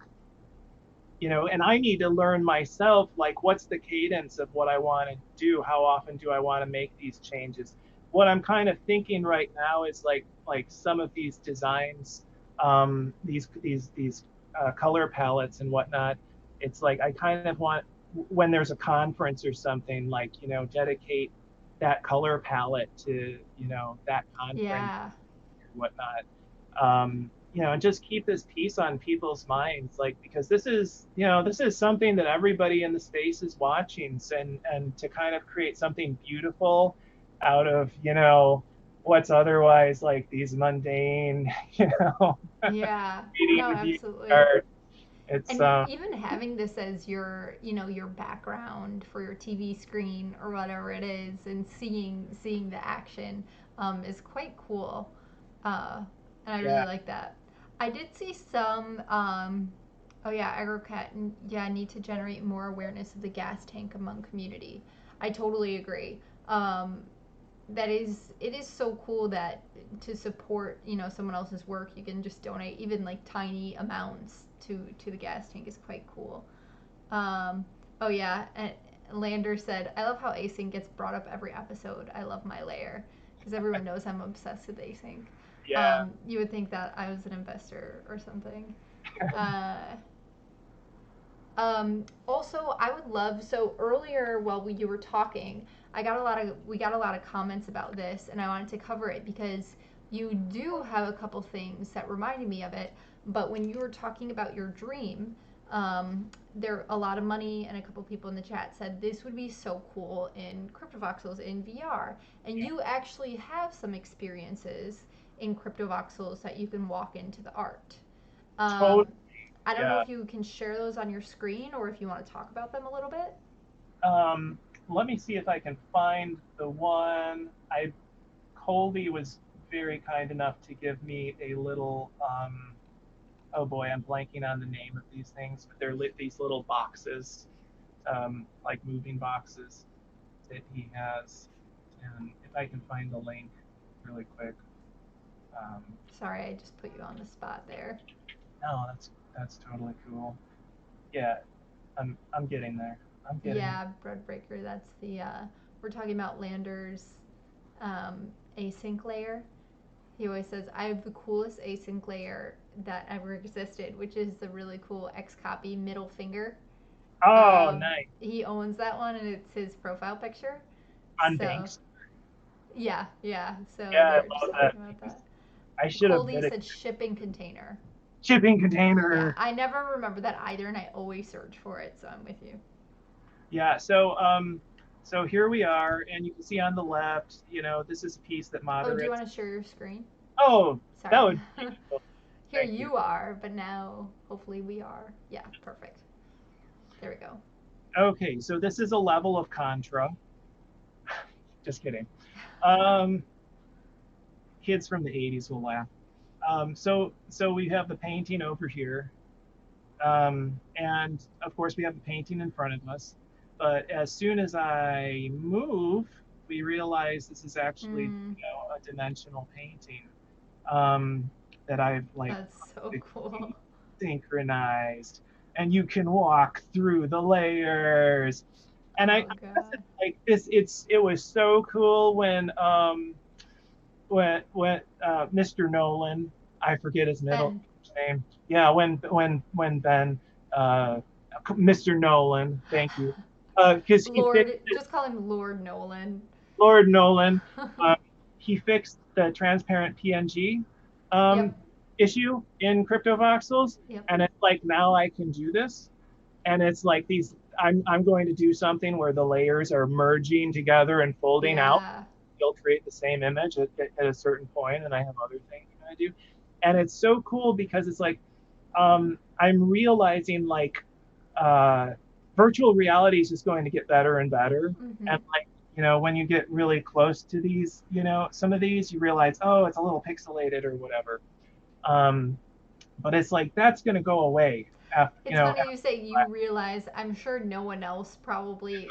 and I need to learn myself, like, what's the cadence of what I want to do? How often do I want to make these changes? What I'm kind of thinking right now is like some of these designs, these color palettes and whatnot. It's like I kind of want, when there's a conference or something, like, dedicate that color palette to, that conference Yeah. or whatnot. And just keep this piece on people's minds, like, because this is something that everybody in the space is watching, and to kind of create something beautiful out of, what's otherwise like these mundane, Yeah. reading No, review absolutely. cards. It's And even having this as your, your background for your TV screen or whatever it is, and seeing the action, is quite cool. Uh, and I yeah, really like that. I did see some. Oh yeah, AgroCat. Yeah, need to generate more awareness of the gas tank among community. I totally agree. It is so cool that to support, someone else's work, you can just donate even like tiny amounts to the gas tank is quite cool. um oh yeah, and Lander said, I love how async gets brought up every episode. I love my layer, because everyone knows I'm obsessed with async. yeah. You would think that I was an investor or something. uh Also, I would love, so earlier while you were talking, we got a lot of comments about this, and I wanted to cover it because you do have a couple things that reminded me of it. But when you were talking about your dream, there a lot of money, and a couple people in the chat said this would be so cool in CryptoVoxels in VR, and you actually have some experiences in CryptoVoxels that you can walk into the art. Totally. Um, I don't know Yeah. if you can share those on your screen or if you want to talk about them a little bit. um Let me see if I can find the one. I Colby was very kind enough to give me a little, oh boy, I'm blanking on the name of these things, but they're these little boxes, like moving boxes that he has. And if I can find the link really quick. um, Sorry, I just put you on the spot there. no, that's totally cool. Yeah, I'm getting there. I'm getting Yeah, Breadbreaker, that's the, we're talking about Lander's um, async layer. He always says, I have the coolest async layer that ever existed, which is the really cool Xcopy middle finger. Oh, nice. He owns that one, and it's his profile picture. On So, Banks. yeah, yeah. So Yeah, they were I just love that. talking about that. I should have Coldy been a said shipping container. shipping Yeah, container. I never remember that either, and I always search for it, so I'm with you. Yeah, so here we are, and you can see on the left, this is a piece that Oh, do you moderates. want to share your screen? Oh, that Sorry. would be cool. Here Thank you. you are, but now hopefully we are. Yeah, perfect. There we go. Okay, so this is a level of Contra. Just kidding. Um, Kids from the 80s will laugh. So we have the painting over here. And of course, we have the painting in front of us. But as soon as I move, we realize this is actually, Mm, a dimensional painting, um, that I've like that's so cool. synchronized, and you can walk through the layers. And I Oh guess god. it's like this. It was so cool when Mr. Nolan, I forget his middle Ben. name. Yeah, when Ben, uh, Mr. Nolan, thank you, because he fixed Lord, just call him Lord Nolan. Lord Nolan. Uh, he fixed the transparent PNG, um, Yep, issue in CryptoVoxels, yep. and it's like now I can do this, and it's like these. I'm going to do something where the layers are merging together and folding out. Yeah. You'll create the same image at a certain point, and I have other things I'm going to do, and it's so cool because it's like, I'm realizing, like, uh, virtual reality is just going to get better and better, Mm-hmm. and like, when you get really close to these, some of these, you realize, oh, it's a little pixelated or whatever, um, but it's like that's going to go away after, It's funny you say you realize. I'm sure no one else probably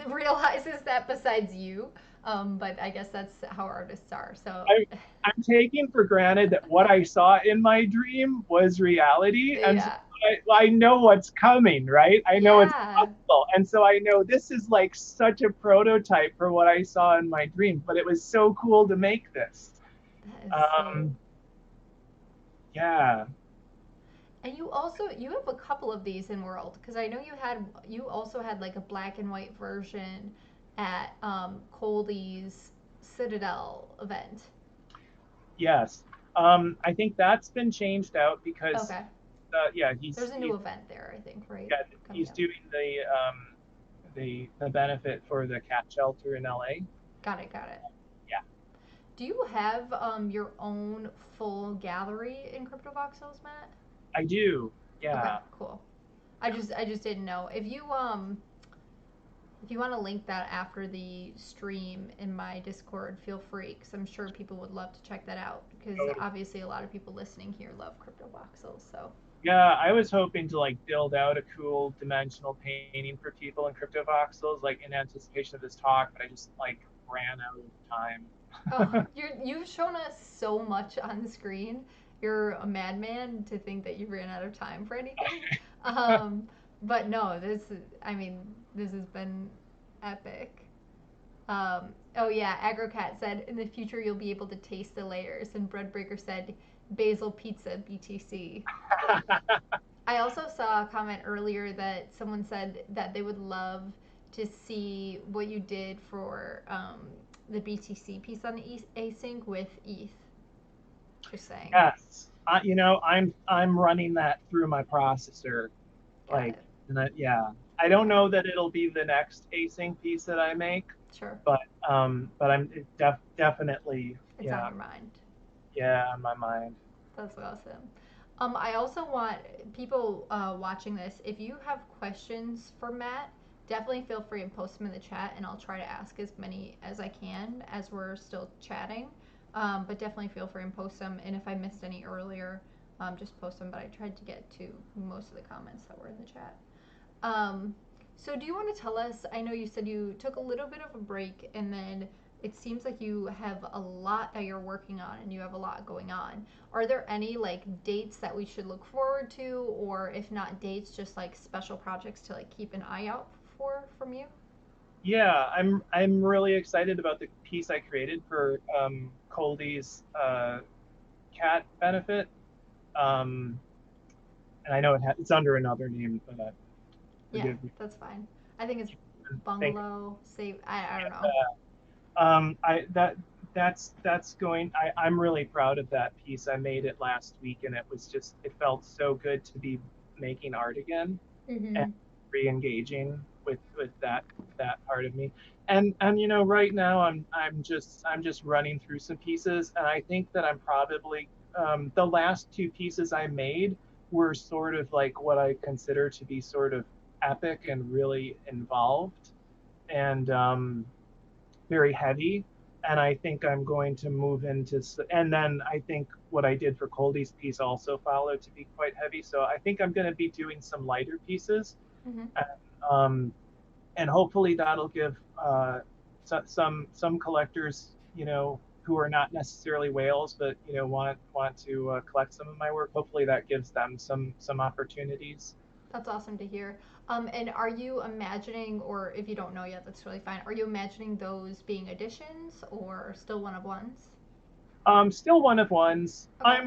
realizes that besides you. But I guess that's how artists are. So, I'm, I'm taking for granted that what I saw in my dream was reality. And so yeah. I know what's coming, right? I know it's Yeah. possible. And so I know this is like such a prototype for what I saw in my dream, but it was so cool to make this. That is so. Um, yeah. And you have a couple of these in World because I know you also had like a black and white version at Coldie's Citadel event. Yes. I think that's been changed out because, Okay. yeah, There's a new event there, I think, right? yeah, Coming he's up. doing the benefit for the cat shelter in LA. Got it. Got it. Yeah, Do you have your own full gallery in CryptoVoxels, Matt? I do. Okay, Yeah, cool. I just didn't know if you want to link that after the stream in my Discord, feel free because I'm sure people would love to check that out because totally. obviously a lot of people listening here love CryptoVoxels. So Yeah, I was hoping to like build out a cool dimensional painting for people in crypto voxels, like in anticipation of this talk, but I just like ran out of oh, time. you've shown us so much on the screen. You're a madman to think that you ran out of time for anything. Um, but no, I mean, this has been epic. Oh yeah, Agrocat said in the future you'll be able to taste the layers, and Breadbreaker said basil pizza BTC. I also saw a comment earlier that someone said that they would love to see what you did for the BTC piece on the async with ETH. Just saying. Yes, I'm running that through my processor, Got like, it. and yeah, I don't Yeah. know that it'll be the next async piece that I make, Sure. but I'm definitely, It's on yeah, your mind. yeah, on my mind. That's awesome. I also want people watching this, if you have questions for Matt, definitely feel free and post them in the chat, and I'll try to ask as many as I can as we're still chatting. But definitely feel free and post them. And if I missed any earlier, just post them. But I tried to get to most of the comments that were in the chat. Um, so do you want to tell us? I know you said you took a little bit of a break, and then it seems like you have a lot that you're working on, and you have a lot going on. Are there any like dates that we should look forward to, or if not dates, just like special projects to like keep an eye out for from you? Yeah, I'm really excited about the piece I created for Coldie's cat benefit. Um, and I know it's under another name, but Yeah, forgive me. that's fine. I think it's Thank bungalow. Save. I don't know. I that's going. I'm really proud of that piece. I made it last week, and it felt so good to be making art again and Mm-hmm. re-engaging with that part of me. And right now I'm just running through some pieces, and I think that I'm probably the last two pieces I made were sort of like what I consider to be sort of epic and really involved and very heavy. And I think I'm going to move into, and then I think what I did for Coldie's piece also followed to be quite heavy. So I think I'm going to be doing some lighter pieces, Mm-hmm. um, and hopefully that'll give some collectors, who are not necessarily whales, but want to collect some of my work. Hopefully that gives them some opportunities. That's awesome to hear. And are you imagining, or if you don't know yet, that's really fine. Are you imagining those being additions or still one of ones? Still one of ones. Okay.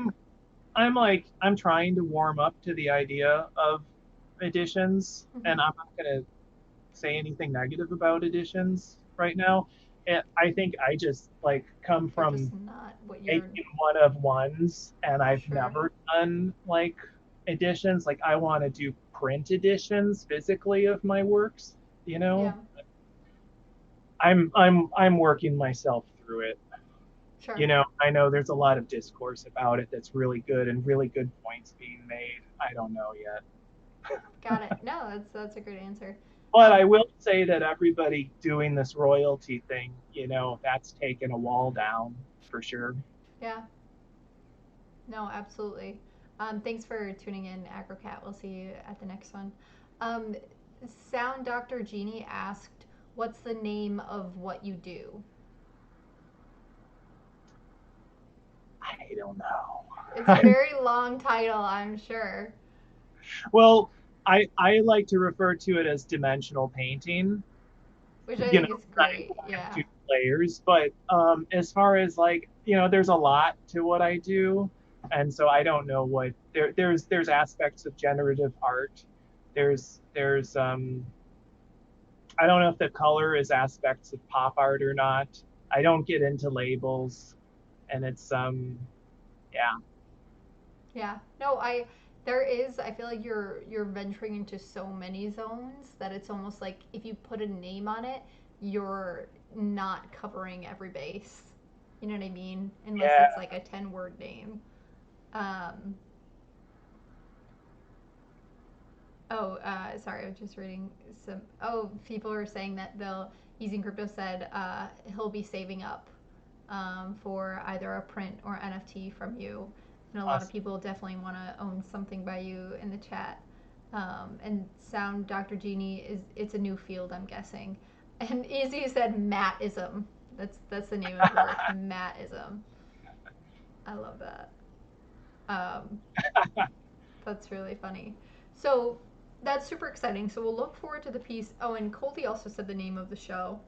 I'm trying to warm up to the idea of editions, Mm-hmm. and I'm not going to say anything negative about editions right now. And I think I just like come They're just from not what you're making one of ones, and I've sure. never done like editions. Like I want to do print editions physically of my works. You Yeah. know, I'm working myself through it. Sure. I know there's a lot of discourse about it that's really good and really good points being made. I don't know yet. Got it. No, that's a good answer. But I Um, will say that everybody doing this royalty thing, that's taken a wall down for sure. yeah. No, absolutely. Thanks for tuning in, Agrocat. We'll see you at the next one. Um, Sound Dr. Genie asked, "What's the name of what you do?" I don't know. It's a very long title, I'm sure. Well, I like to refer to it as dimensional painting. Which I You know, think is running great. one of Yeah. two layers. But as far as like, there's a lot to what I do, and so I don't know what there's aspects of generative art. There's I don't know if the color is aspects of pop art or not. I don't get into labels, and it's yeah. Yeah. No, there is I feel like you're venturing into so many zones that it's almost like if you put a name on it, you're not covering every base. You know what I mean? Unless Yeah. it's like a 10-word name. Um, sorry, I was just reading some. Oh, people are saying that Using Crypto said he'll be saving up for either a print or NFT from you. And a lot of Awesome. people definitely want to own something by you in the chat. And Sound Dr. Genie it's a new field, I'm guessing. And Easy said Mattism. That's the name of the work, Mattism. I love that. Um, That's really funny. So that's super exciting. So we'll look forward to the piece. Oh, and Colty also said the name of the show.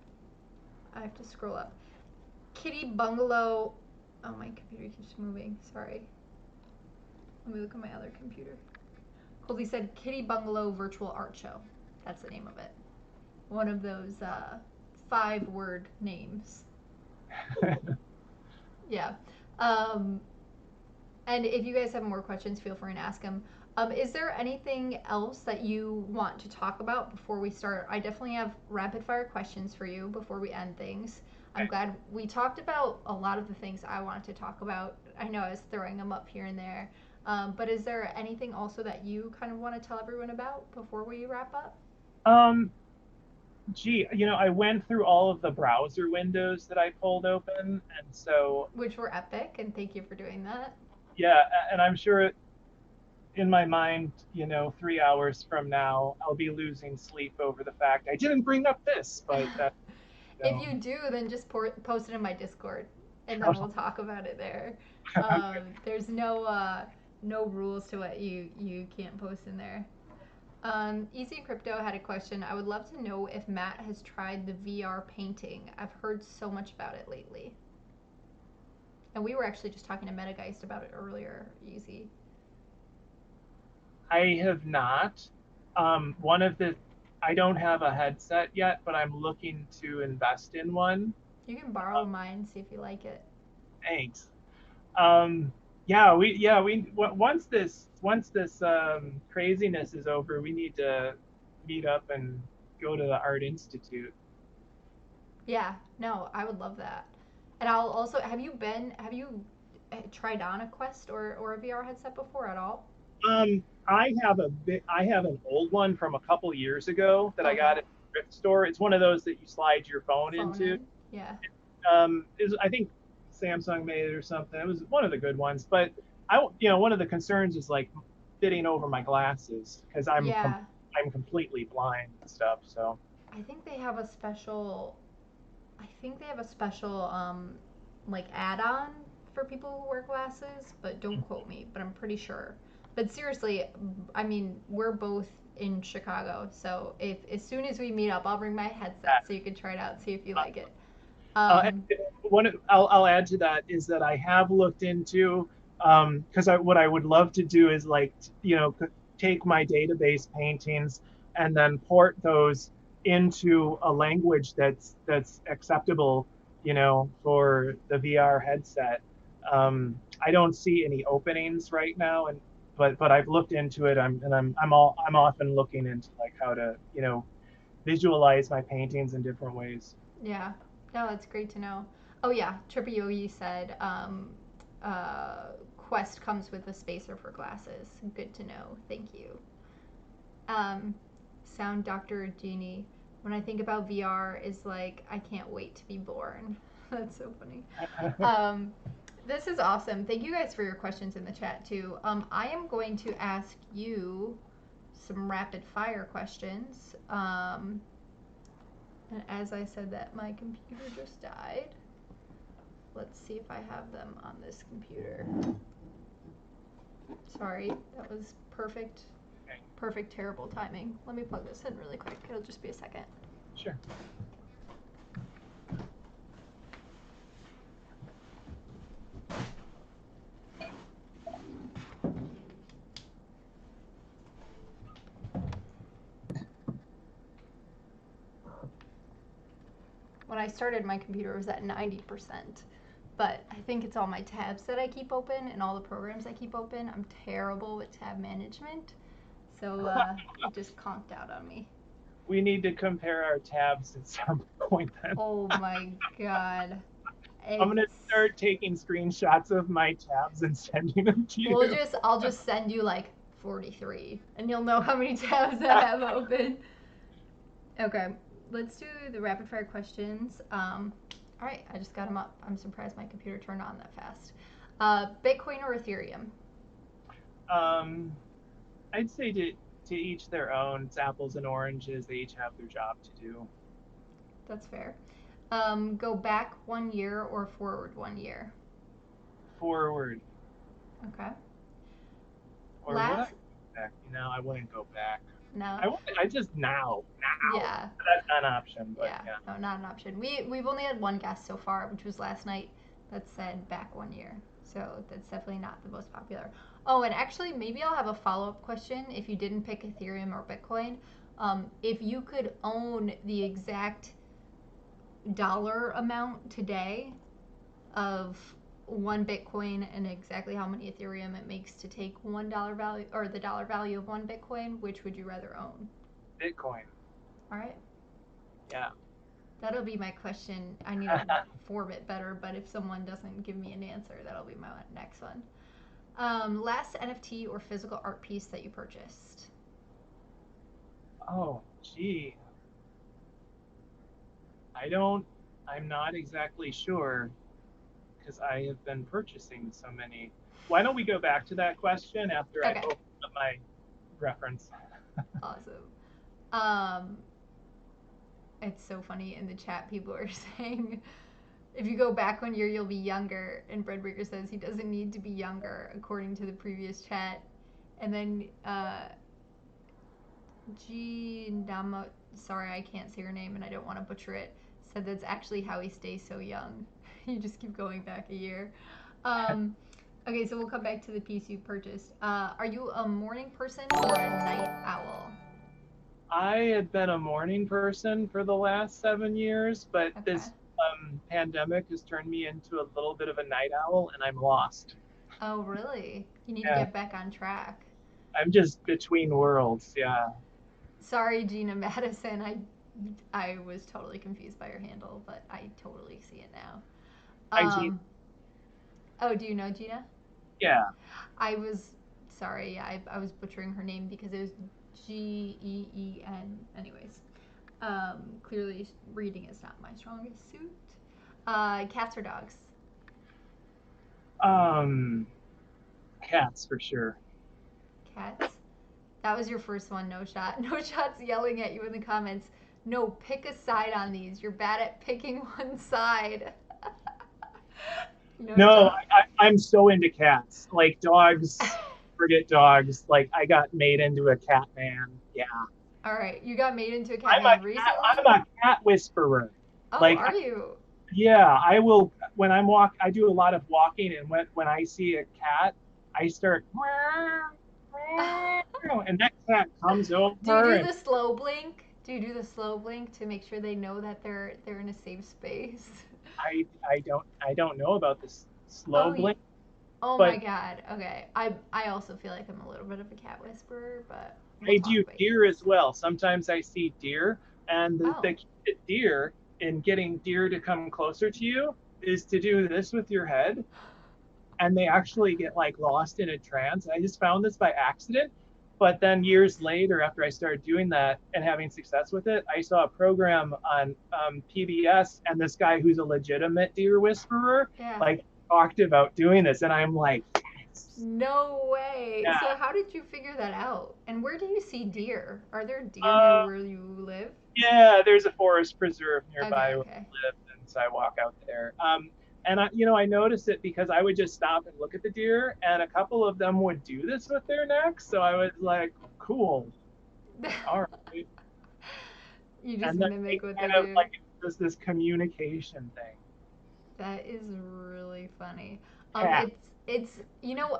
I have to scroll up. Kitty Bungalow. Oh, my computer keeps moving. Sorry. Let me look at my other computer. Colty said Kitty Bungalow Virtual Art Show. That's the name of it. One of those 5-word names. Yeah. Um, And if you guys have more questions, feel free to ask them. Is there anything else that you want to talk about before we start? I definitely have rapid fire questions for you before we end things. I'm glad we talked about a lot of the things I wanted to talk about. I know I was throwing them up here and there. But is there anything also that you kind of want to tell everyone about before we wrap up? um Gee, I went through all of the browser windows that I pulled open, and so Which were epic, and thank you for doing that. yeah, and I'm sure in my mind, 3 hours from now, I'll be losing sleep over the fact I didn't bring up this, but that, you If know, you do, then just post it in my Discord, and then we'll talk about it there. There's no rules to what you can't post in there. Easy Crypto had a question. I would love to know if Matt has tried the VR painting. I've heard so much about it lately. And we were actually just talking to Metageist about it earlier, Easy. I have not. One of the, I don't have a headset yet, but I'm looking to invest in one. You can borrow mine, see if you like it. Thanks. Um, yeah, we once this craziness is over, we need to meet up and go to the Art Institute. Yeah, no, I would love that. And I'll also have you tried on a Quest or a VR headset before at all? I have an old one from a couple years ago that I Okay. got at a thrift store. It's one of those that you slide your phone Phone into. in? Yeah. I think Samsung made it or something. It was one of the good ones, but one of the concerns is like fitting over my glasses because Yeah. I'm completely blind and stuff. So I think they have a special I think they have a special like add-on for people who wear glasses, but don't quote me, but I'm pretty sure. But seriously, I mean, we're both in Chicago, so if as soon as we meet up, I'll bring my headset so you can try it out, see if you like it. And Um, I'll add to that is that I have looked into because what I would love to do is like take my database paintings and then port those into a language that's acceptable, for the VR headset. I don't see any openings right now, and but I've looked into it. I'm often looking into like how to visualize my paintings in different ways. yeah, no, that's great to know. Oh yeah, Trippy Yogi said Quest comes with a spacer for glasses. Good to know. Thank you. um, Sound Dr. Genie. When I think about VR, is like I can't wait to be born. That's so funny. Um, this is awesome. Thank you guys for your questions in the chat too. I am going to ask you some rapid fire questions. And as I said that, my computer just died. Let's see if I have them on this computer. Sorry, that was perfect, terrible timing. Let me plug this in really quick. It'll just be a second. Sure. When I started, my computer was at 90%, but I think it's all my tabs that I keep open and all the programs I keep open. I'm terrible with tab management, so it just conked out on me. We need to compare our tabs at some point then. Oh my god. I'm gonna start taking screenshots of my tabs and sending them to you. I'll just send you like 43, and you'll know how many tabs I have open. Okay, let's do the rapid fire questions. All right, I just got them up. I'm surprised my computer turned on that fast. Bitcoin or Ethereum? I'd say to each their own. It's apples and oranges. They each have their job to do. That's fair. Go back 1 year or forward 1 year? Forward. Okay. Or would I go back? I wouldn't go back. No. I just now. Yeah. That's not an option. But yeah. No, not an option. We've only had one guest so far, which was last night, that said back 1 year. So that's definitely not the most popular. Oh, and actually, maybe I'll have a follow-up question if you didn't pick Ethereum or Bitcoin. If you could own the exact dollar amount today of one Bitcoin and exactly how many Ethereum it makes to take $1 value, or the dollar value of one Bitcoin, which would you rather own? Bitcoin. All right. Yeah. That'll be my question. I need to form it better, but if someone doesn't give me an answer, that'll be my next one. Last NFT or physical art piece that you purchased? Oh, gee. I'm not exactly sure because I have been purchasing so many. Why don't we go back to that question after I open up my reference? Awesome. It's so funny in the chat. People are saying, if you go back 1 year, you'll be younger. And Breadbreaker says he doesn't need to be younger, according to the previous chat. And then G Nama, sorry, I can't say her name and I don't want to butcher it, said that's actually how he stays so young. You just keep going back a year. Okay, so we'll come back to the piece you purchased. Are you a morning person or a night owl? I had been a morning person for the last 7 years, but this pandemic has turned me into a little bit of a night owl, and I'm lost. Oh, really? You need to get back on track. I'm just between worlds, yeah. Sorry, Gina Madison. I was totally confused by your handle, but I totally see it now. Hi, Gina. Oh, do you know Gina? Yeah. I was sorry. I was butchering her name because it was G-E-E-N. Anyways, clearly reading is not my strongest suit. Cats or dogs? Cats for sure. Cats? That was your first one, No Shot. No Shot's yelling at you in the comments. No, pick a side on these. You're bad at picking one side. No, I'm so into cats. Like dogs, forget dogs. Like I got made into a cat man. Yeah. All right, you got made into a cat man recently? I'm a cat whisperer. Oh, like, are you? Yeah, I will. When I'm I do a lot of walking, and when I see a cat, I start, and that cat comes over. Do you do the slow blink? Do you do the slow blink to make sure they know that they're in a safe space? I don't know about this slow blink. Oh my god. Okay. I also feel like I'm a little bit of a cat whisperer, but I do deer as well. Sometimes I see deer, and the key to deer in getting deer to come closer to you is to do this with your head, and they actually get like lost in a trance. I just found this by accident, but then years later, after I started doing that and having success with it, I saw a program on PBS, and this guy who's a legitimate deer whisperer like talked about doing this, and I'm like, No way. Yeah. So how did you figure that out? And where do you see deer? Are there deer near Uh, where you live? yeah, there's a forest preserve Okay, nearby where okay. I live, and so I walk out there. And I noticed it because I would just stop and look at the deer, and a couple of them would do this with their necks. So I was like, cool, all right. You just And then they mimic what they kind of do. like does this communication thing. That is really funny. Cat. It's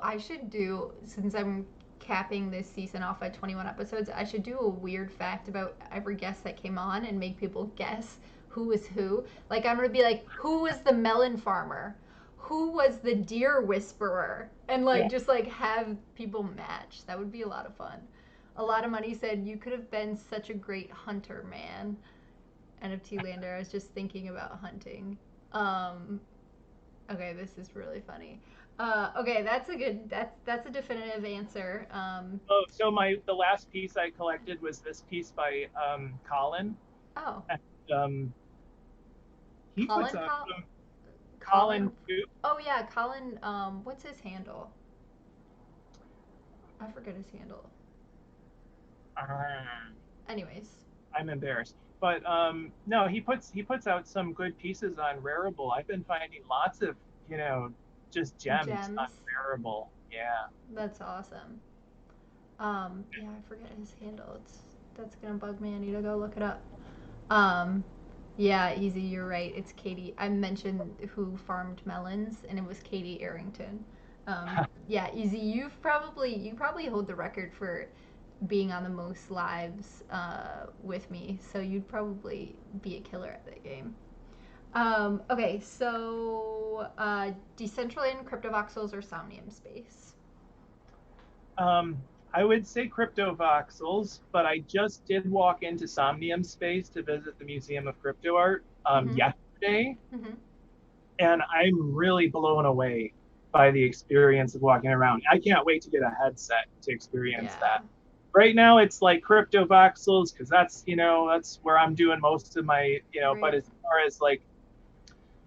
I should do, since I'm capping this season off at 21 episodes, I should do a weird fact about every guest that came on and make people guess who was who. Like I'm gonna be like, who was the melon farmer? Who was the deer whisperer? And like Yeah. just like have people match. That would be a lot of fun. A lot of money said you could have been such a great hunter, man. NFT Lander. I was just thinking about hunting. Um, okay, this is really funny. Okay, that's a definitive answer. Oh, so the last piece I collected was this piece by Colin. Oh, And, he puts Colin, out Col- some Colin Colin. too. Oh yeah, Colin. What's his handle? I forget his handle. Uh, Anyways, I'm embarrassed. But no, he puts out some good pieces on Rarible. I've been finding lots of, you know, just gems on gems. Rarible. Yeah. That's awesome. Yeah, I forget his handle. That's gonna bug me. I need to go look it up. Um, yeah, easy. You're right. It's Katie. I mentioned who farmed melons, and it was Katie Arrington. Yeah, easy. You probably hold the record for being on the most lives with me, so you'd probably be a killer at that game. Okay, so Decentraland, Cryptovoxels, or Somnium Space? Um, I would say cryptovoxels, but I just did walk into Somnium Space to visit the Museum of Crypto Art Mm-hmm. yesterday, Mm-hmm. and I'm really blown away by the experience of walking around. I can't wait to get a headset to experience Yeah. that. Right now, it's like cryptovoxels because that's where I'm doing most of my But Right. as far as like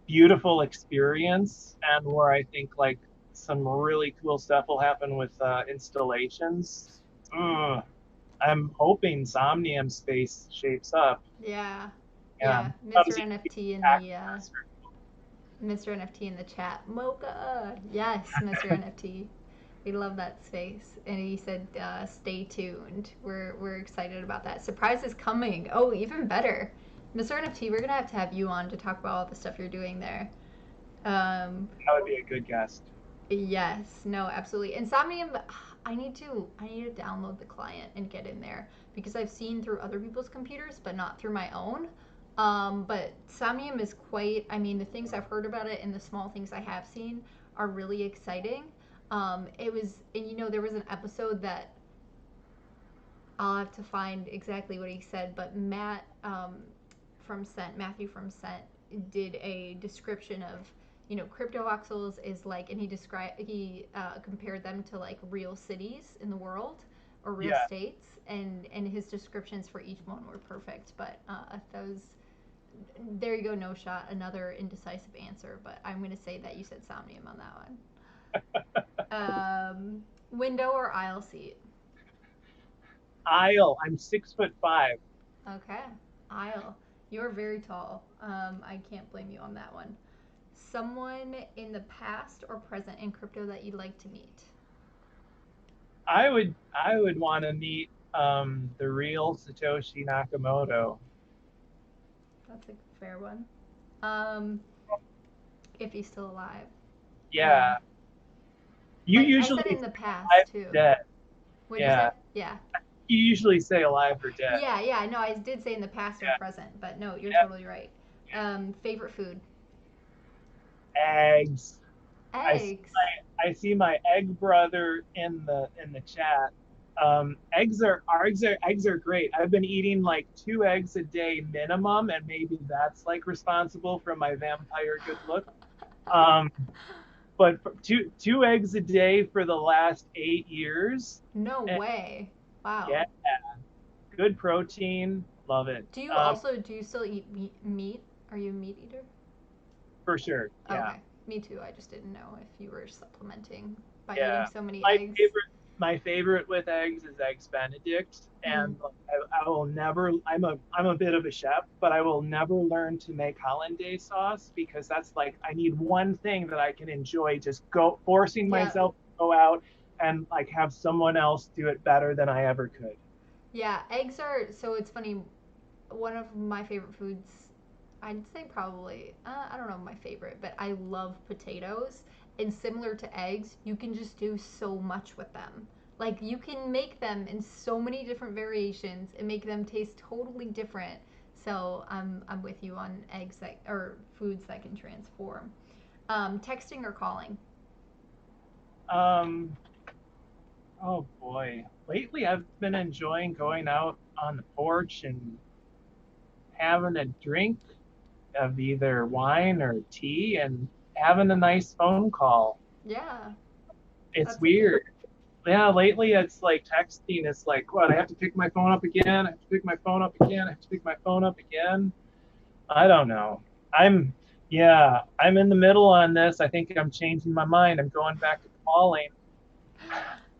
beautiful experience and where I think like some really cool stuff will happen with installations. Mm, I'm hoping Somnium Space shapes up. Yeah. Yeah, Yeah. comes Mr. even NFT in back the faster. Mr. NFT in the chat. Mocha. Yes, Mr. NFT. We love that space. And he said, "Stay tuned. We're excited about that. Surprise is coming. Oh, even better, Mr. NFT. We're gonna have to have you on to talk about all the stuff you're doing there." Um, That would be a good guest. yes. No. Absolutely. Insomnium. I need to download the client and get in there because I've seen through other people's computers, but not through my own. But Somnium is quite. I mean, the things I've heard about it and the small things I have seen are really exciting. It was, and there was an episode that I'll have to find exactly what he said, but Matthew from Scent, did a description of, cryptovoxels is like, and he compared them to like real cities in the world or real Yeah. states, and his descriptions for each one were perfect. But those, there you go, no shot, another indecisive answer, but I'm gonna say that you said Somnium on that one. Window or aisle seat? Aisle. I'm 6'5". Okay, aisle. You're very tall. I can't blame you on that one. Someone in the past or present in crypto that you'd like to meet? I would want to meet the real Satoshi Nakamoto. That's a fair one. Um, if he's still alive. Yeah. You But I said usually in say the alive past or too. dead. What'd you Yeah. say? Yeah. You usually say alive or dead. Yeah, yeah. No, I did say in the past or Yeah. present, but no, you're Yeah. totally right. Favorite food? Eggs. I see Eggs. my egg brother in the chat. Eggs are great. I've been eating like 2 eggs a day minimum, and maybe that's like responsible for my vampire good look. Um, but two eggs a day for the last 8 years. No And way. yeah, Wow. good protein. Love it. Do you still eat meat? Are you a meat eater? For sure. Yeah. Okay. Me too. I just didn't know if you were supplementing by eating Yeah, so many my eggs. favorite my favorite with eggs is eggs Benedict, Mm. and I will never. I'm a bit of a chef, but I will never learn to make hollandaise sauce because that's like I need one thing that I can enjoy. Just go forcing Yeah. myself to go out and like have someone else do it better than I ever could. Yeah, eggs are so it's funny. One of my favorite foods, I'd say probably, I don't know my favorite, but I love potatoes. And similar to eggs, you can just do so much with them. Like you can make them in so many different variations and make them taste totally different. So I'm with you on eggs that or foods that can transform. Texting or calling? Um, oh boy, lately I've been enjoying going out on the porch and having a drink of either wine or tea and having a nice phone call. Yeah, It's that's a good. weird. Yeah, lately it's like texting. It's like, what? I have to pick my phone up again. I have to pick my phone up again. I have to pick my phone up again. I don't know. I'm, yeah, I'm in the middle on this. I think I'm changing my mind. I'm going back to calling.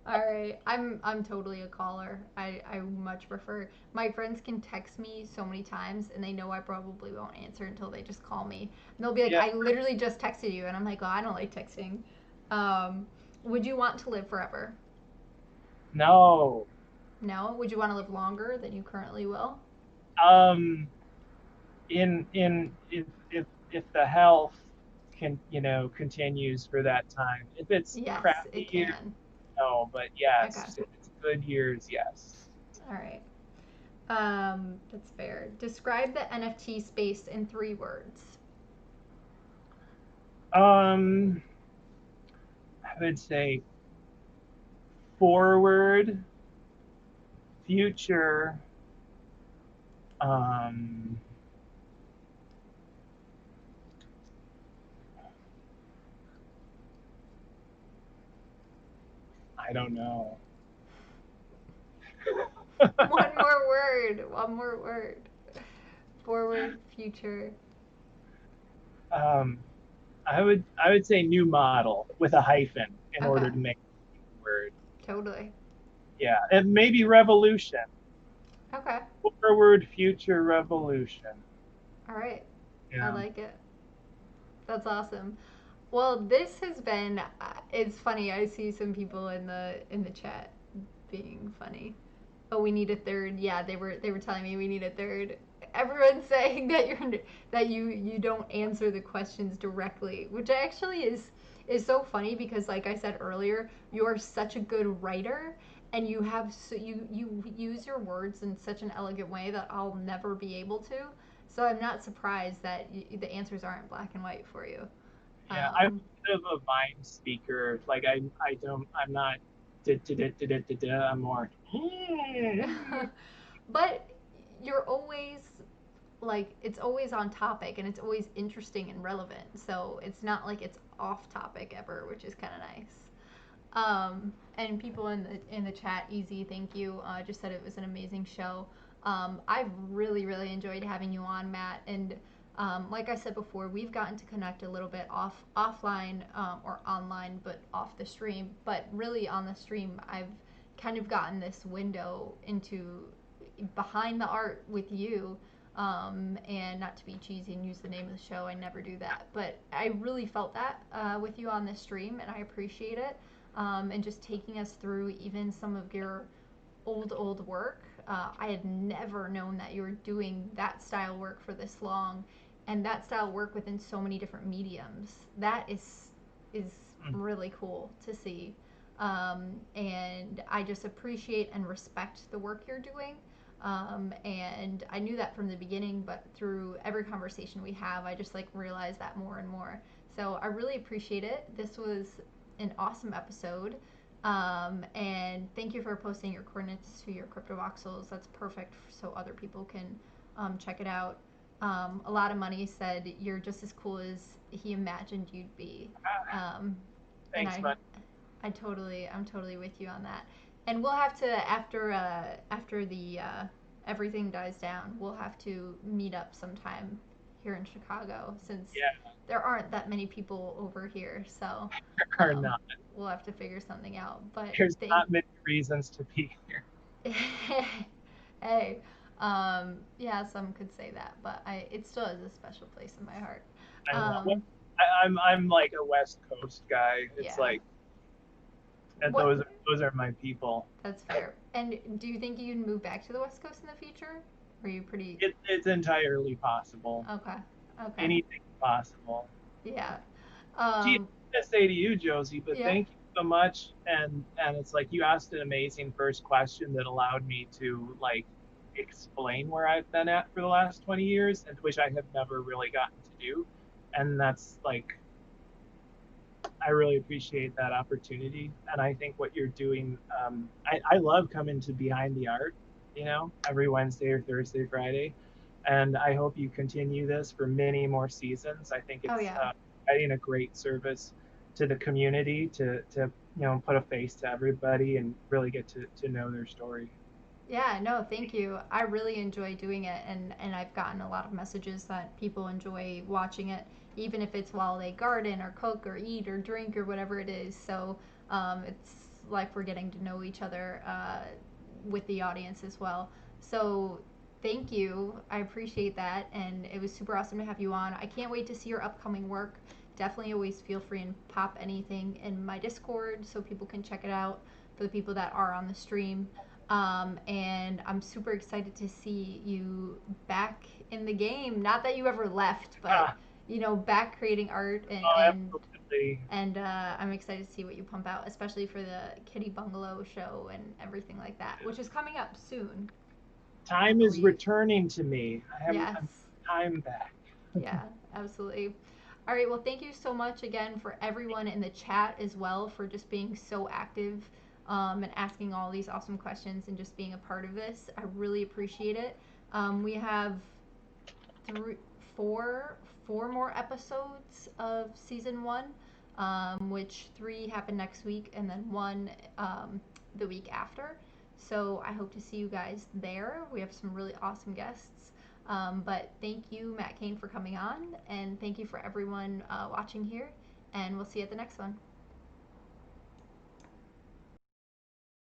All right, I'm totally a caller. I much prefer. My friends can text me so many times, and they know I probably won't answer until they just call me. And they'll be like, Yeah, "I literally just texted you," and I'm like, "Oh, I don't like texting." Um, would you want to live forever? no. No. Would you want to live longer than you currently will? Um, in if the health can continues for that time. If it's Yes, it crappy years, can. no. But Okay. yes, if it's good years, yes. All right. That's fair. Describe the NFT space in 3 words. Um, I would say forward, future, um, I don't know. One more word. One more word. Forward, future. um, I would say new model with a hyphen in Okay, order to make the word. totally. Yeah, and maybe revolution. Okay, Forward, future, revolution. all right. I Yeah. like it. That's awesome. Well, this has been. It's funny. I see some people in the chat being funny. Oh, we need a third. Yeah, they were telling me we need a third. Everyone's saying that you don't answer the questions directly, which actually is so funny because like I said earlier, you're such a good writer and you have so you use your words in such an elegant way that I'll never be able to. So I'm not surprised that the answers aren't black and white for you. Yeah, I'm Um, a bit of a mind speaker. Like I'm not I'm more but you're always like it's always on topic and it's always interesting and relevant. So it's not like it's off topic ever, which is kind of nice. And people in the chat, easy, thank you. Just said it was an amazing show. I've really enjoyed having you on, Matt. And like I said before, we've gotten to connect a little bit offline or online, but off the stream. But really on the stream, I've kind of gotten this window into behind the art with you. And not to be cheesy and use the name of the show, I never do that. But I really felt that with you on this stream, and I appreciate it. And just taking us through even some of your old work. I had never known that you were doing that style work for this long, and that style work within so many different mediums. That is really cool to see. And I just appreciate and respect the work you're doing. And I knew that from the beginning, but through every conversation we have, I just like realize that more and more. So I really appreciate it. This was an awesome episode. And thank you for posting your coordinates to your CryptoVoxels. That's perfect so other people can check it out. A lot of money said you're just as cool as he imagined you'd be. Um, and thanks, man. I'm totally with you on that. And we'll have to after the everything dies down, we'll have to meet up sometime here in Chicago since Yeah, there aren't that many people over here. So or um, not. we'll have to figure something out. But There's thank not many reasons to be here. hey, yeah, some could say that, but it still has a special place in my heart. I know. Um, I'm like a West Coast guy. It's yeah. like, and What? those are my people. That's fair. And do you think you'd move back to the West Coast in the future? Or are you pretty It's entirely possible. okay? Okay. Anything's possible. Yeah. Gee, Um, I'm gonna say to you, Josie, but yeah. thank you so much. And it's like you asked an amazing first question that allowed me to like explain where I've been at for the last 20 years, and which I have never really gotten to do. And that's like I really appreciate that opportunity. And I think what you're doing, I love coming to Behind the Art, every Wednesday or Thursday, Friday. And I hope you continue this for many more seasons. I think Oh it's yeah. providing a great service to the community to put a face to everybody and really get to know their story. Yeah, no, thank you. I really enjoy doing it, and I've gotten a lot of messages that people enjoy watching it, even if it's while they garden or cook or eat or drink or whatever it is. So it's like we're getting to know each other with the audience as well. So thank you. I appreciate that, and it was super awesome to have you on. I can't wait to see your upcoming work. Definitely always feel free and pop anything in my Discord so people can check it out for the people that are on the stream. And I'm super excited to see you back in the game. Not that you ever left, but Ah, back creating art and oh, and absolutely. and I'm excited to see what you pump out, especially for the Kitty Bungalow show and everything like that, which is coming up soon, I Time is believe. returning to me. Yes. I'm time back. Yeah, absolutely. All right, well, thank you so much again for everyone in the chat as well for just being so active and asking all these awesome questions and just being a part of this. I really appreciate it. We have three, four, four more episodes of season one, which three happen next week and then one the week after. So I hope to see you guys there. We have some really awesome guests. But thank you, Matt Kane, for coming on, and thank you for everyone watching here. And we'll see you at the next one.